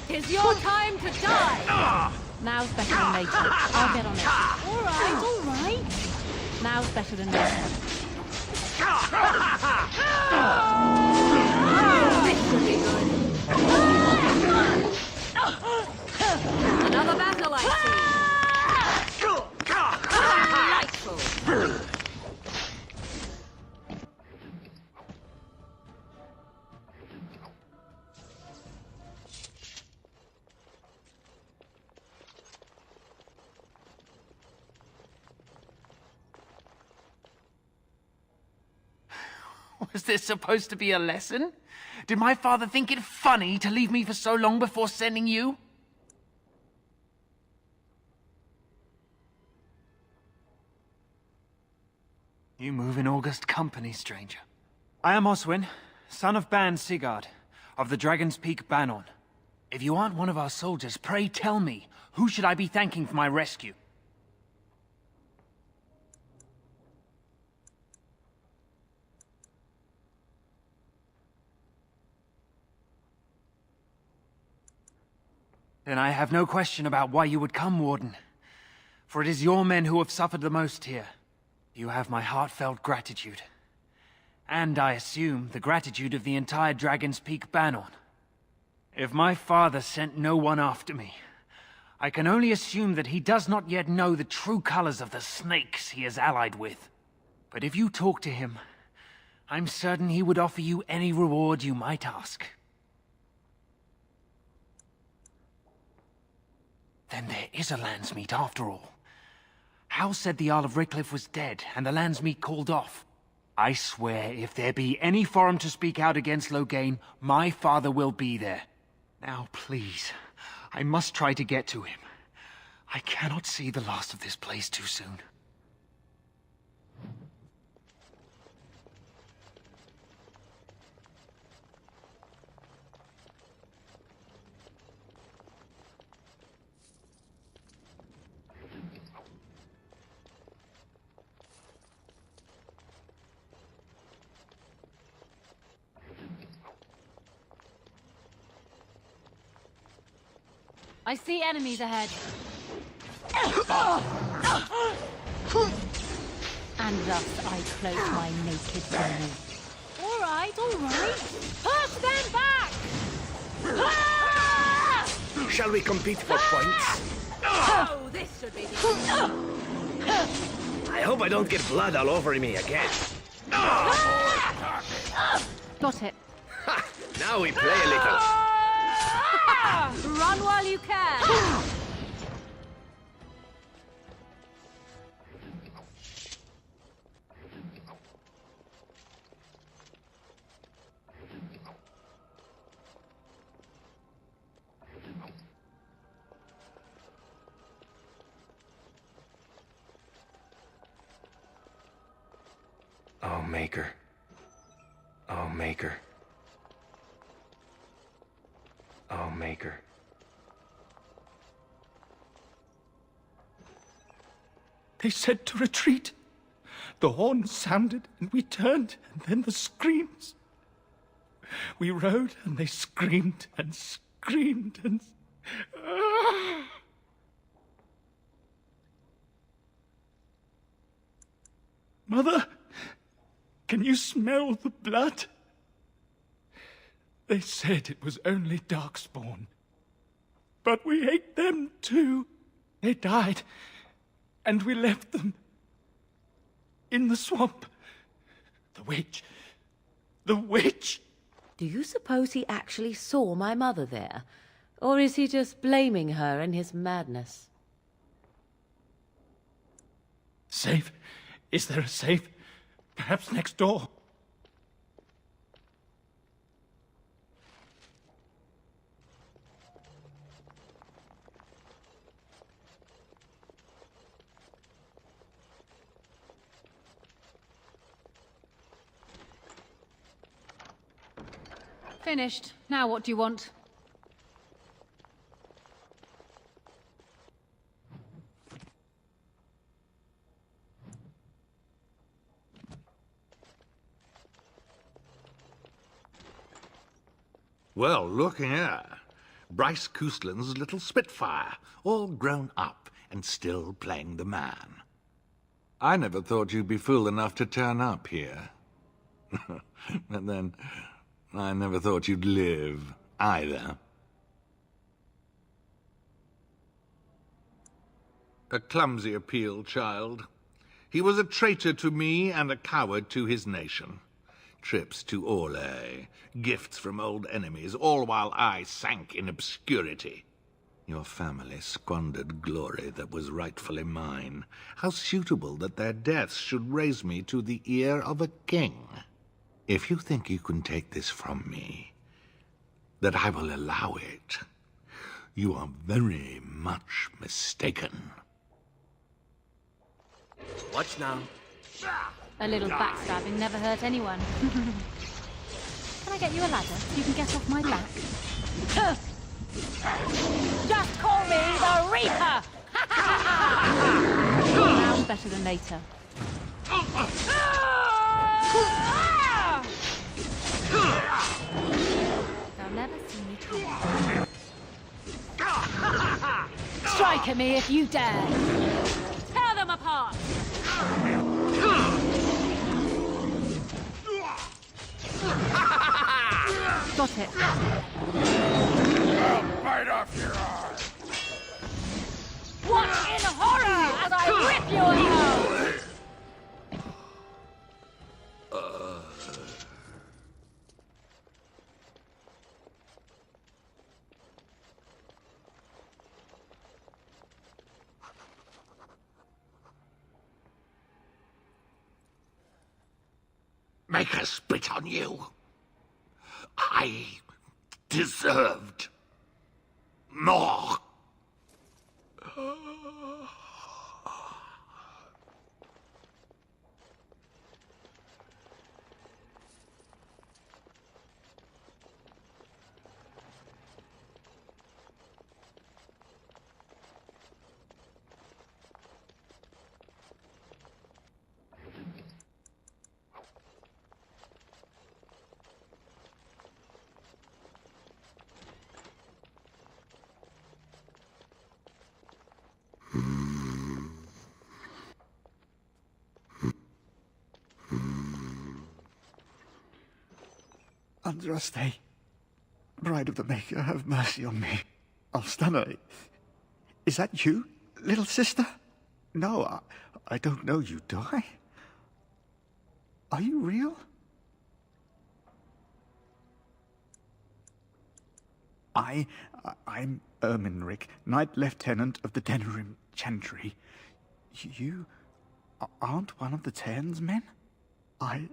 It's your time to die! Now's better than later. I'll get on it. All right. Now's better than later. This should be good. Another battle, I see. Delightful. Was this supposed to be a lesson? Did my father think it funny to leave me for so long before sending you? You move in august company, stranger. I am Oswin, son of Ban Sigurd, of the Dragon's Peak Bannorn. If you aren't one of our soldiers, pray tell me, who should I be thanking for my rescue? Then I have no question about why you would come, Warden. For it is your men who have suffered the most here. You have my heartfelt gratitude. And I assume the gratitude of the entire Dragon's Peak Bannorn. If my father sent no one after me, I can only assume that he does not yet know the true colors of the snakes he is allied with. But if you talk to him, I'm certain he would offer you any reward you might ask. Then there is a Landsmeet after all. Hal said the Jarl of Redcliffe was dead, and the Landsmeet called off. I swear, if there be any forum to speak out against Loghain, my father will be there. Now, please, I must try to get to him. I cannot see the last of this place too soon. I see enemies ahead. And thus I cloak my naked villainy. All right. Push them back! Shall we compete for points? Oh, this should be the... I hope I don't get blood all over me again. Got it. Now we play a little. Run while you can! Oh, Maker. Oh, Maker. Oh, Maker. They said to retreat. The horn sounded, and we turned, and then the screams. We rode, and they screamed and screamed and... Mother, can you smell the blood? They said it was only Darkspawn. But we ate them too. They died, and we left them in the swamp. The witch. The witch! Do you suppose he actually saw my mother there? Or is he just blaming her in his madness? Safe? Is there a safe? Perhaps next door? Finished. Now what do you want? Well, look here. Bryce Coustland's little Spitfire, all grown up and still playing the man. I never thought you'd be fool enough to turn up here. But then, I never thought you'd live, either. A clumsy appeal, child. He was a traitor to me and a coward to his nation. Trips to Orlais, gifts from old enemies, all while I sank in obscurity. Your family squandered glory that was rightfully mine. How suitable that their deaths should raise me to the ear of a king. If you think you can take this from me, that I will allow it, you are very much mistaken. Watch now. A little backstabbing never hurt anyone. Can I get you a ladder so you can get off my back? Just call me the Reaper! Now's better than later. They'll never see me coming. Strike at me if you dare! Tear them apart! Got it. Bite off your arm. Watch in horror as I rip you apart! Make us spit on you. I deserved more. Andraste, Bride of the Maker, have mercy on me. Alstana, is that you, little sister? No, I don't know you, do I? Are you real? I'm Erminric, Knight Lieutenant of the Denerim Chantry. You aren't one of the Tairn's men? I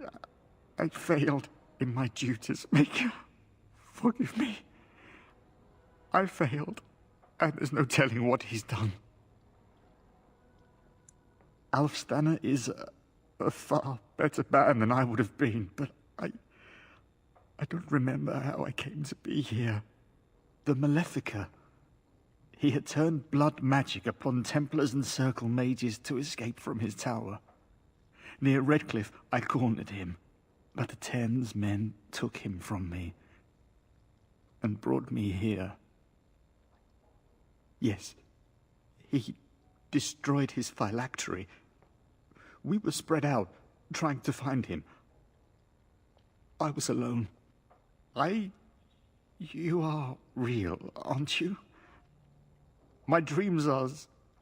failed in my duties, Maker. Forgive me. I failed, and there's no telling what he's done. Alfstana is a far better man than I would have been, but I don't remember how I came to be here. The Malefica. He had turned blood magic upon Templars and Circle mages to escape from his tower. Near Redcliffe, I cornered him, but the Tairn's men took him from me and brought me here. Yes, he destroyed his phylactery. We were spread out, trying to find him. I was alone. You are real, aren't you? My dreams are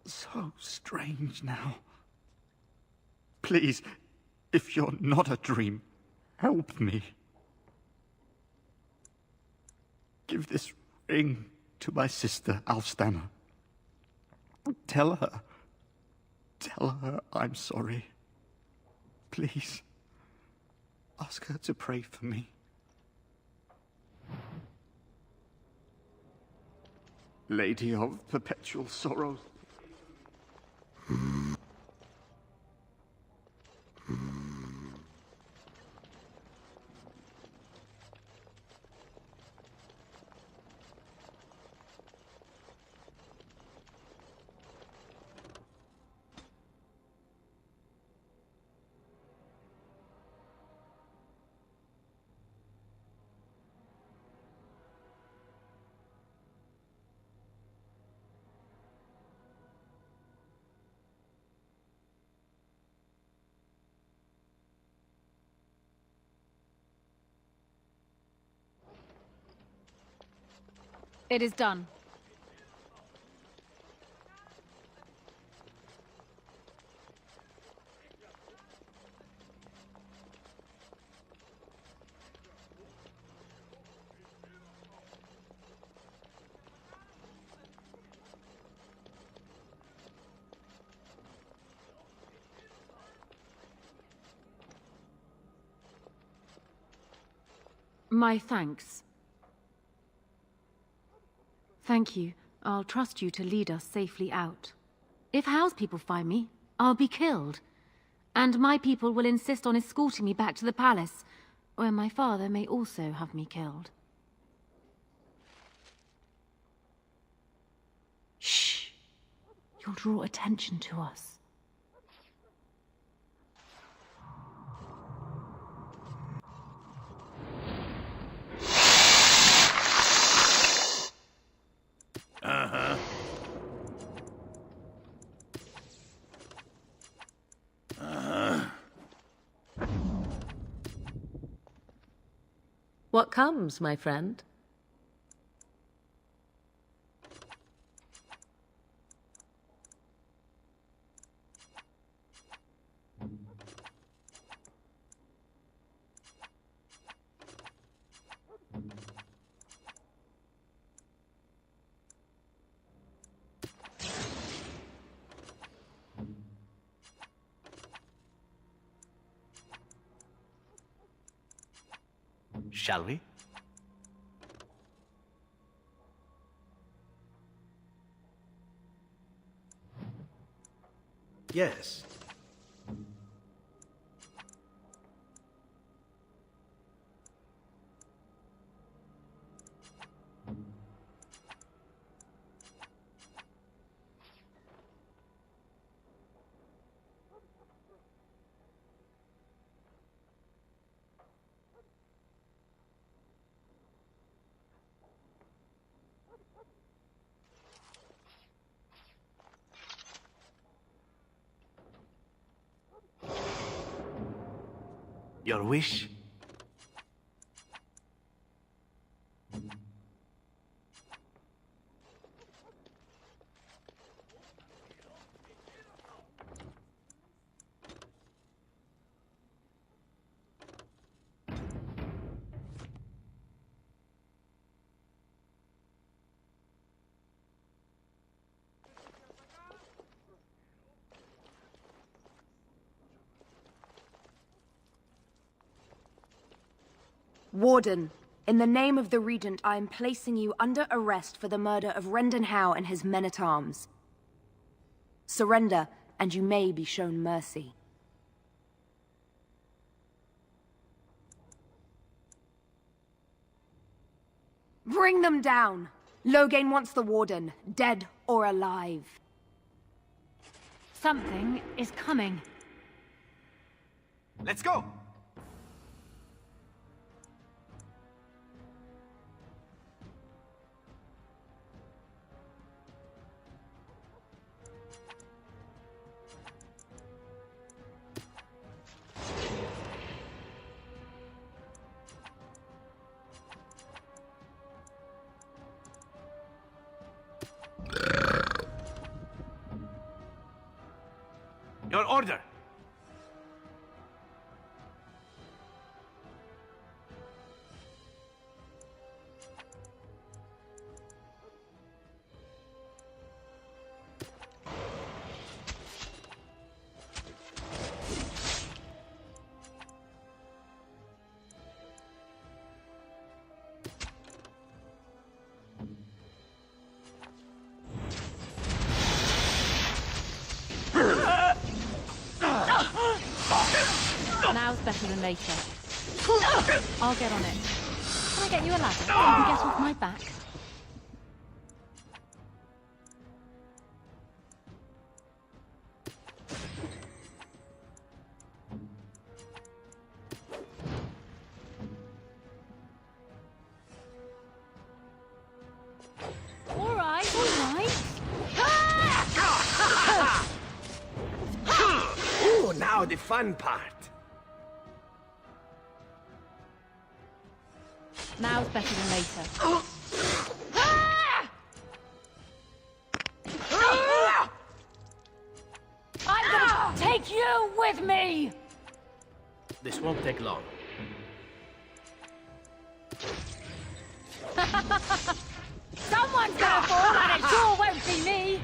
so strange now. Please, if you're not a dream, help me. Give this ring to my sister, Alfstana. Tell Tell her I'm sorry. Please. Ask her to pray for me. Lady of perpetual sorrow. It is done. My thanks. Thank you. I'll trust you to lead us safely out. If Howe's people find me, I'll be killed. And my people will insist on escorting me back to the palace, where my father may also have me killed. Shh! You'll draw attention to us. Uh-huh. What comes, my friend? Shall we? Yes. Your wish? Warden, in the name of the Regent, I am placing you under arrest for the murder of Rendon Howe and his men-at-arms. Surrender, and you may be shown mercy. Bring them down! Loghain wants the Warden, dead or alive. Something is coming. Let's go! Your order! Now's better than later. I'll get on it. Can I get you a ladder so you can get off my back? All right, all right. Ooh, now the fun part. Now's better than later. I'm gonna take you with me! This won't take long. Someone's gonna fall and it sure won't be me!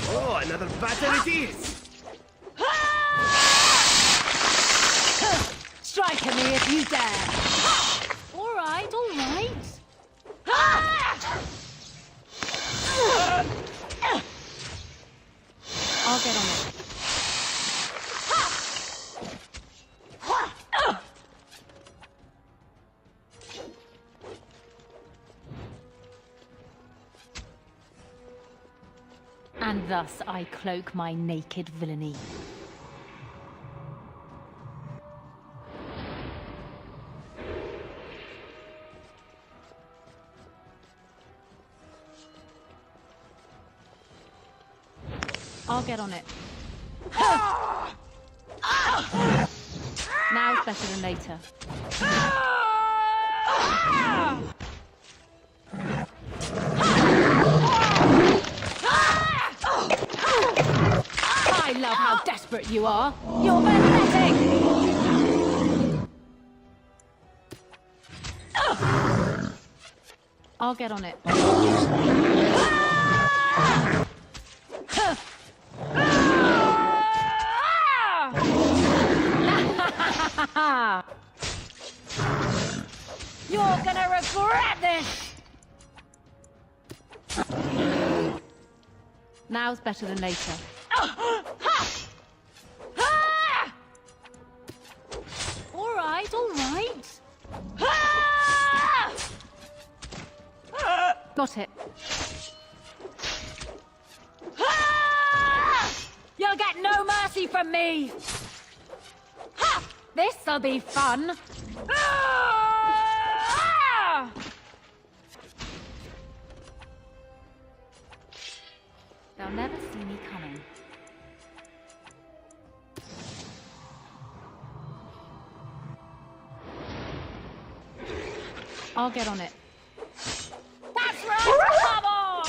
Oh, another battle it is! Strike at me if you dare! All right, all right. I'll get on it. And thus I cloak my naked villainy. I'll get on it. Now's better than later. I love how desperate you are. You're pathetic! I'll get on it. You're gonna regret this! Now's better than later. All right, all right. Got it. You'll get no mercy from me! This'll be fun! They'll never see me coming. I'll get on it. That's right! Come on!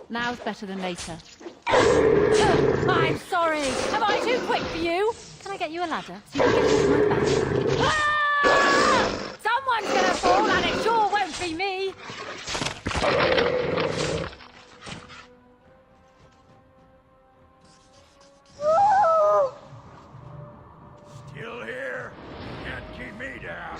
Now's better than later. I'm sorry! Am I too quick for you? Can I get you a ladder so you can get off my back? Someone's gonna fall and it sure won't be me! Still here? Can't keep me down.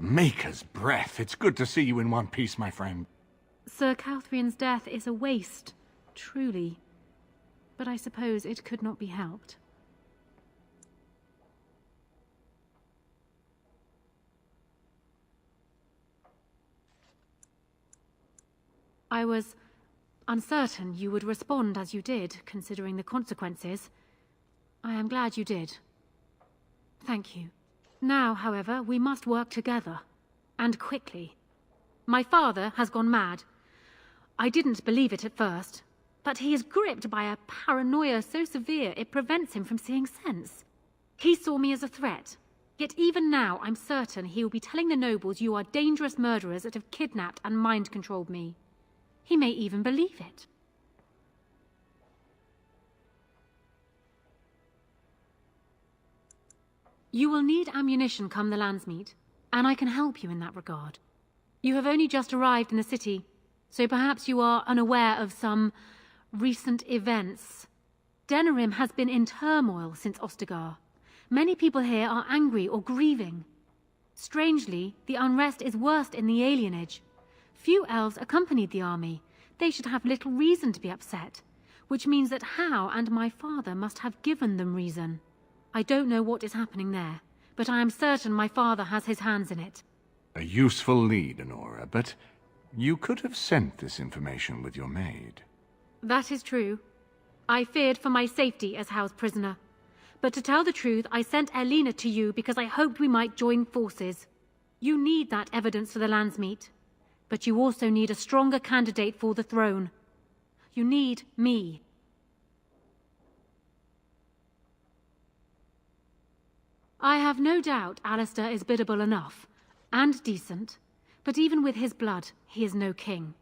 Maker's breath. It's good to see you in one piece, my friend. Sir Calthrian's death is a waste, truly. But I suppose it could not be helped. I was uncertain you would respond as you did, considering the consequences. I am glad you did. Thank you. Now, however, we must work together. And quickly. My father has gone mad. I didn't believe it at first, but he is gripped by a paranoia so severe it prevents him from seeing sense. He saw me as a threat, yet even now I'm certain he will be telling the nobles you are dangerous murderers that have kidnapped and mind-controlled me. He may even believe it. You will need ammunition come the Landsmeet, and I can help you in that regard. You have only just arrived in the city, so perhaps you are unaware of some recent events. Denerim has been in turmoil since Ostagar. Many people here are angry or grieving. Strangely, the unrest is worst in the alienage. Few elves accompanied the army. They should have little reason to be upset, which means that Hal and my father must have given them reason. I don't know what is happening there, but I am certain my father has his hands in it. A useful lead, Honora, but you could have sent this information with your maid. That is true. I feared for my safety as Hal's prisoner. But to tell the truth, I sent Elena to you because I hoped we might join forces. You need that evidence for the Landsmeet. But you also need a stronger candidate for the throne. You need me. I have no doubt Alistair is biddable enough, and decent, but even with his blood, he is no king.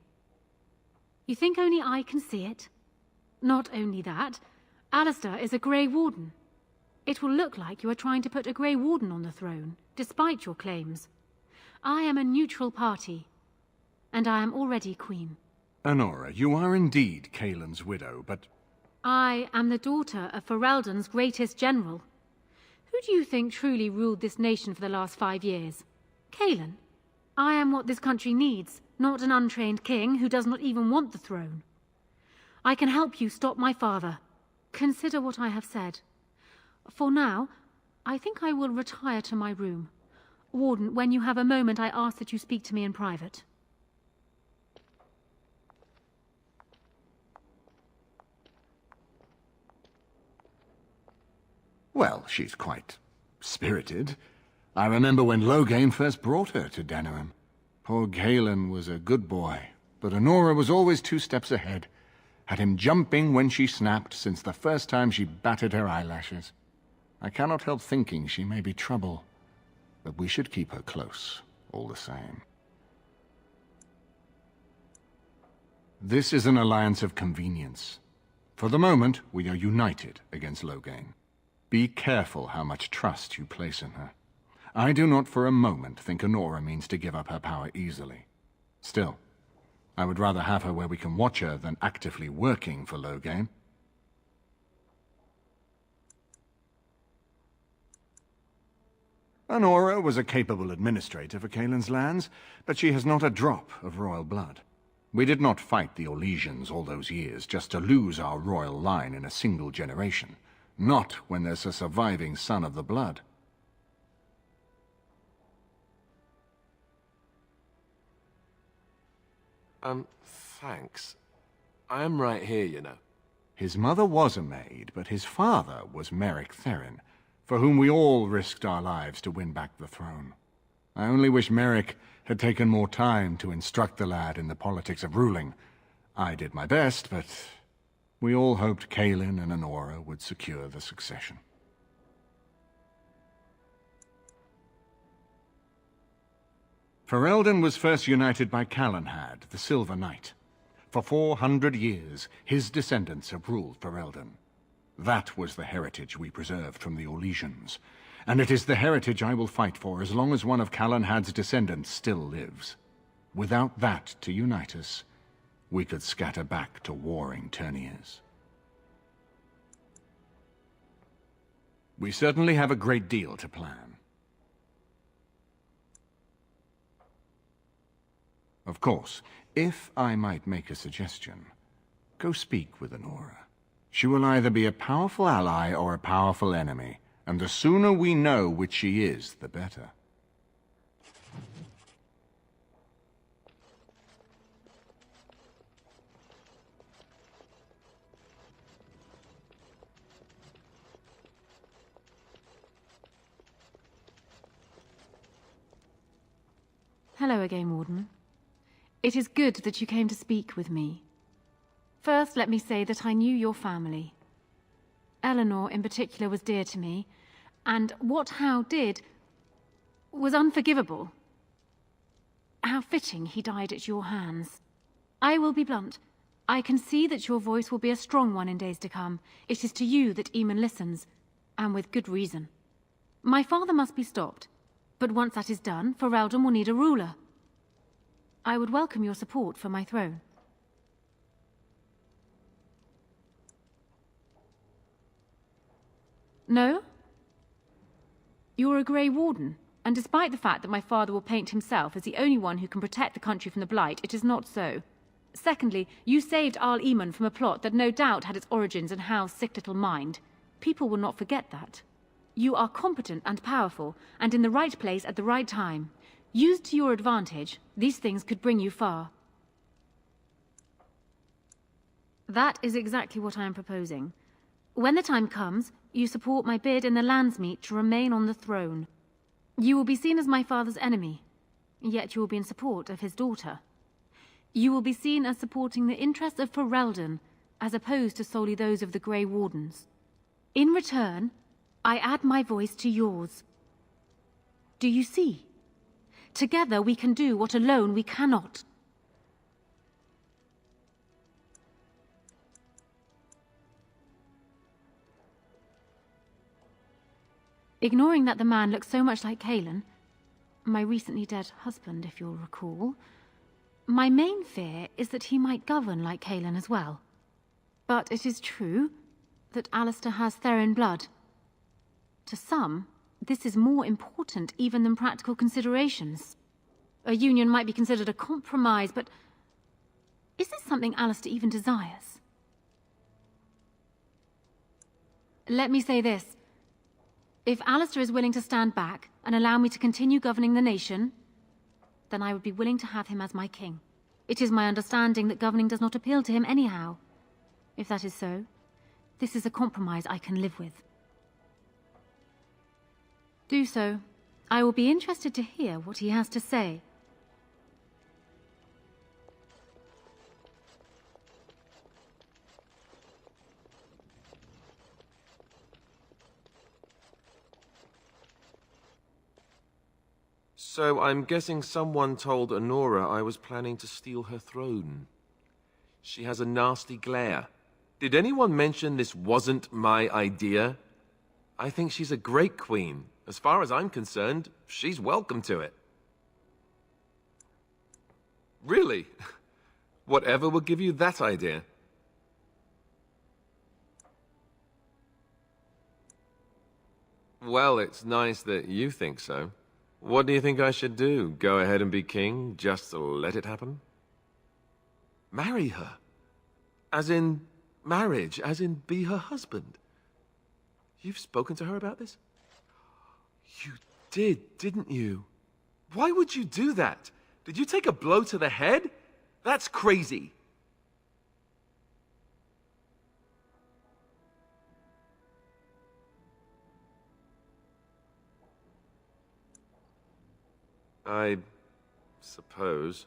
You think only I can see it? Not only that, Alistair is a Grey Warden. It will look like you are trying to put a Grey Warden on the throne, despite your claims. I am a neutral party, and I am already queen. Honora, you are indeed Kaelin's widow, but... I am the daughter of Ferelden's greatest general. Who do you think truly ruled this nation for the last 5 years? Kaelin. I am what this country needs, not an untrained king who does not even want the throne. I can help you stop my father. Consider what I have said. For now, I think I will retire to my room. Warden, when you have a moment, I ask that you speak to me in private. Well, she's quite spirited. I remember when Loghain first brought her to Denerim. Poor Galen was a good boy, but Honora was always 2 steps ahead. Had him jumping when she snapped since the first time she batted her eyelashes. I cannot help thinking she may be trouble, but we should keep her close, all the same. This is an alliance of convenience. For the moment, we are united against Loghain. Be careful how much trust you place in her. I do not for a moment think Honora means to give up her power easily. Still, I would rather have her where we can watch her than actively working for Loghain. Honora was a capable administrator for Kaelin's lands, but she has not a drop of royal blood. We did not fight the Orlesians all those years just to lose our royal line in a single generation. Not when there's a surviving son of the blood. Thanks. I am right here, you know. His mother was a maid, but his father was Merrick Therin, for whom we all risked our lives to win back the throne. I only wish Merrick had taken more time to instruct the lad in the politics of ruling. I did my best, but we all hoped Kaelin and Honora would secure the succession. Ferelden was first united by Calenhad, the Silver Knight. For 400 years, his descendants have ruled Ferelden. That was the heritage we preserved from the Orlesians, and it is the heritage I will fight for as long as one of Calenhad's descendants still lives. Without that to unite us, we could scatter back to warring Terniers. We certainly have a great deal to plan. Of course, if I might make a suggestion, go speak with Honora. She will either be a powerful ally or a powerful enemy, and the sooner we know which she is, the better. Hello again, Warden. It is good that you came to speak with me. First, let me say that I knew your family. Eleanor, in particular, was dear to me, and what Hal did was unforgivable. How fitting he died at your hands. I will be blunt. I can see that your voice will be a strong one in days to come. It is to you that Eamon listens, and with good reason. My father must be stopped. But once that is done, Ferelden will need a ruler. I would welcome your support for my throne. No? You're a Grey Warden, and despite the fact that my father will paint himself as the only one who can protect the country from the Blight, it is not so. Secondly, you saved Arl Eamon from a plot that no doubt had its origins in Hal's sick little mind. People will not forget that. You are competent and powerful, and in the right place at the right time. Used to your advantage, these things could bring you far. That is exactly what I am proposing. When the time comes, you support my bid in the Landsmeet to remain on the throne. You will be seen as my father's enemy, yet you will be in support of his daughter. You will be seen as supporting the interests of Ferelden, as opposed to solely those of the Grey Wardens. In return, I add my voice to yours. Do you see? Together we can do what alone we cannot. Ignoring that the man looks so much like Cailan, my recently dead husband, if you'll recall, my main fear is that he might govern like Cailan as well. But it is true that Alistair has Therin blood. To some, this is more important even than practical considerations. A union might be considered a compromise, but is this something Alistair even desires? Let me say this. If Alistair is willing to stand back and allow me to continue governing the nation, then I would be willing to have him as my king. It is my understanding that governing does not appeal to him anyhow. If that is so, this is a compromise I can live with. Do so. I will be interested to hear what he has to say. So I'm guessing someone told Honora I was planning to steal her throne. She has a nasty glare. Did anyone mention this wasn't my idea? I think she's a great queen. As far as I'm concerned, she's welcome to it. Really? Whatever would give you that idea? Well, it's nice that you think so. What do you think I should do? Go ahead and be king, just to let it happen? Marry her? As in marriage, as in be her husband? You've spoken to her about this? You did, didn't you? Why would you do that? Did you take a blow to the head? That's crazy. I suppose.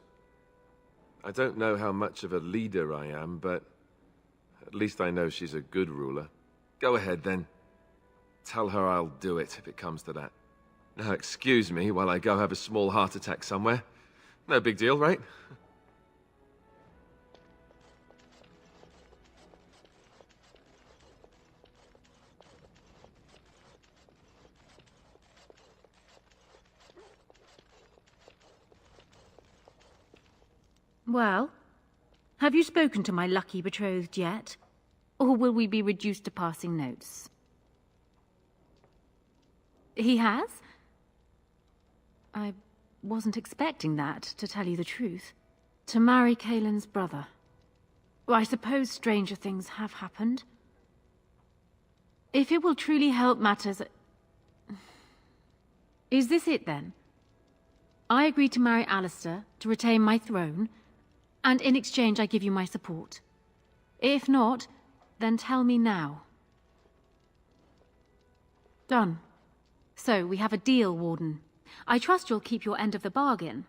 I don't know how much of a leader I am, but at least I know she's a good ruler. Go ahead, then. Tell her I'll do it if it comes to that. Now, excuse me while I go have a small heart attack somewhere. No big deal, right? Well, have you spoken to my lucky betrothed yet? Or will we be reduced to passing notes? He has? I wasn't expecting that, to tell you the truth. To marry Kaelin's brother. Well, I suppose stranger things have happened. If it will truly help matters... Is this it, then? I agree to marry Alistair, to retain my throne, and in exchange I give you my support. If not, then tell me now. Done. So, we have a deal, Warden. I trust you'll keep your end of the bargain.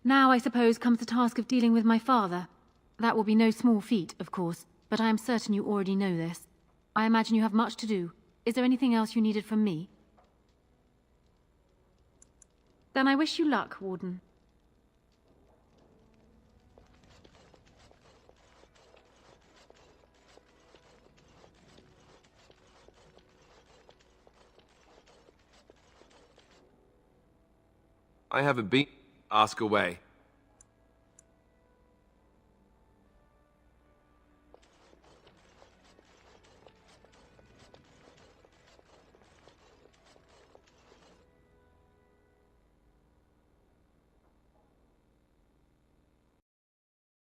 Now, I suppose, comes the task of dealing with my father. That will be no small feat, of course, but I am certain you already know this. I imagine you have much to do. Is there anything else you needed from me? Then I wish you luck, Warden. I haven't been... Ask away.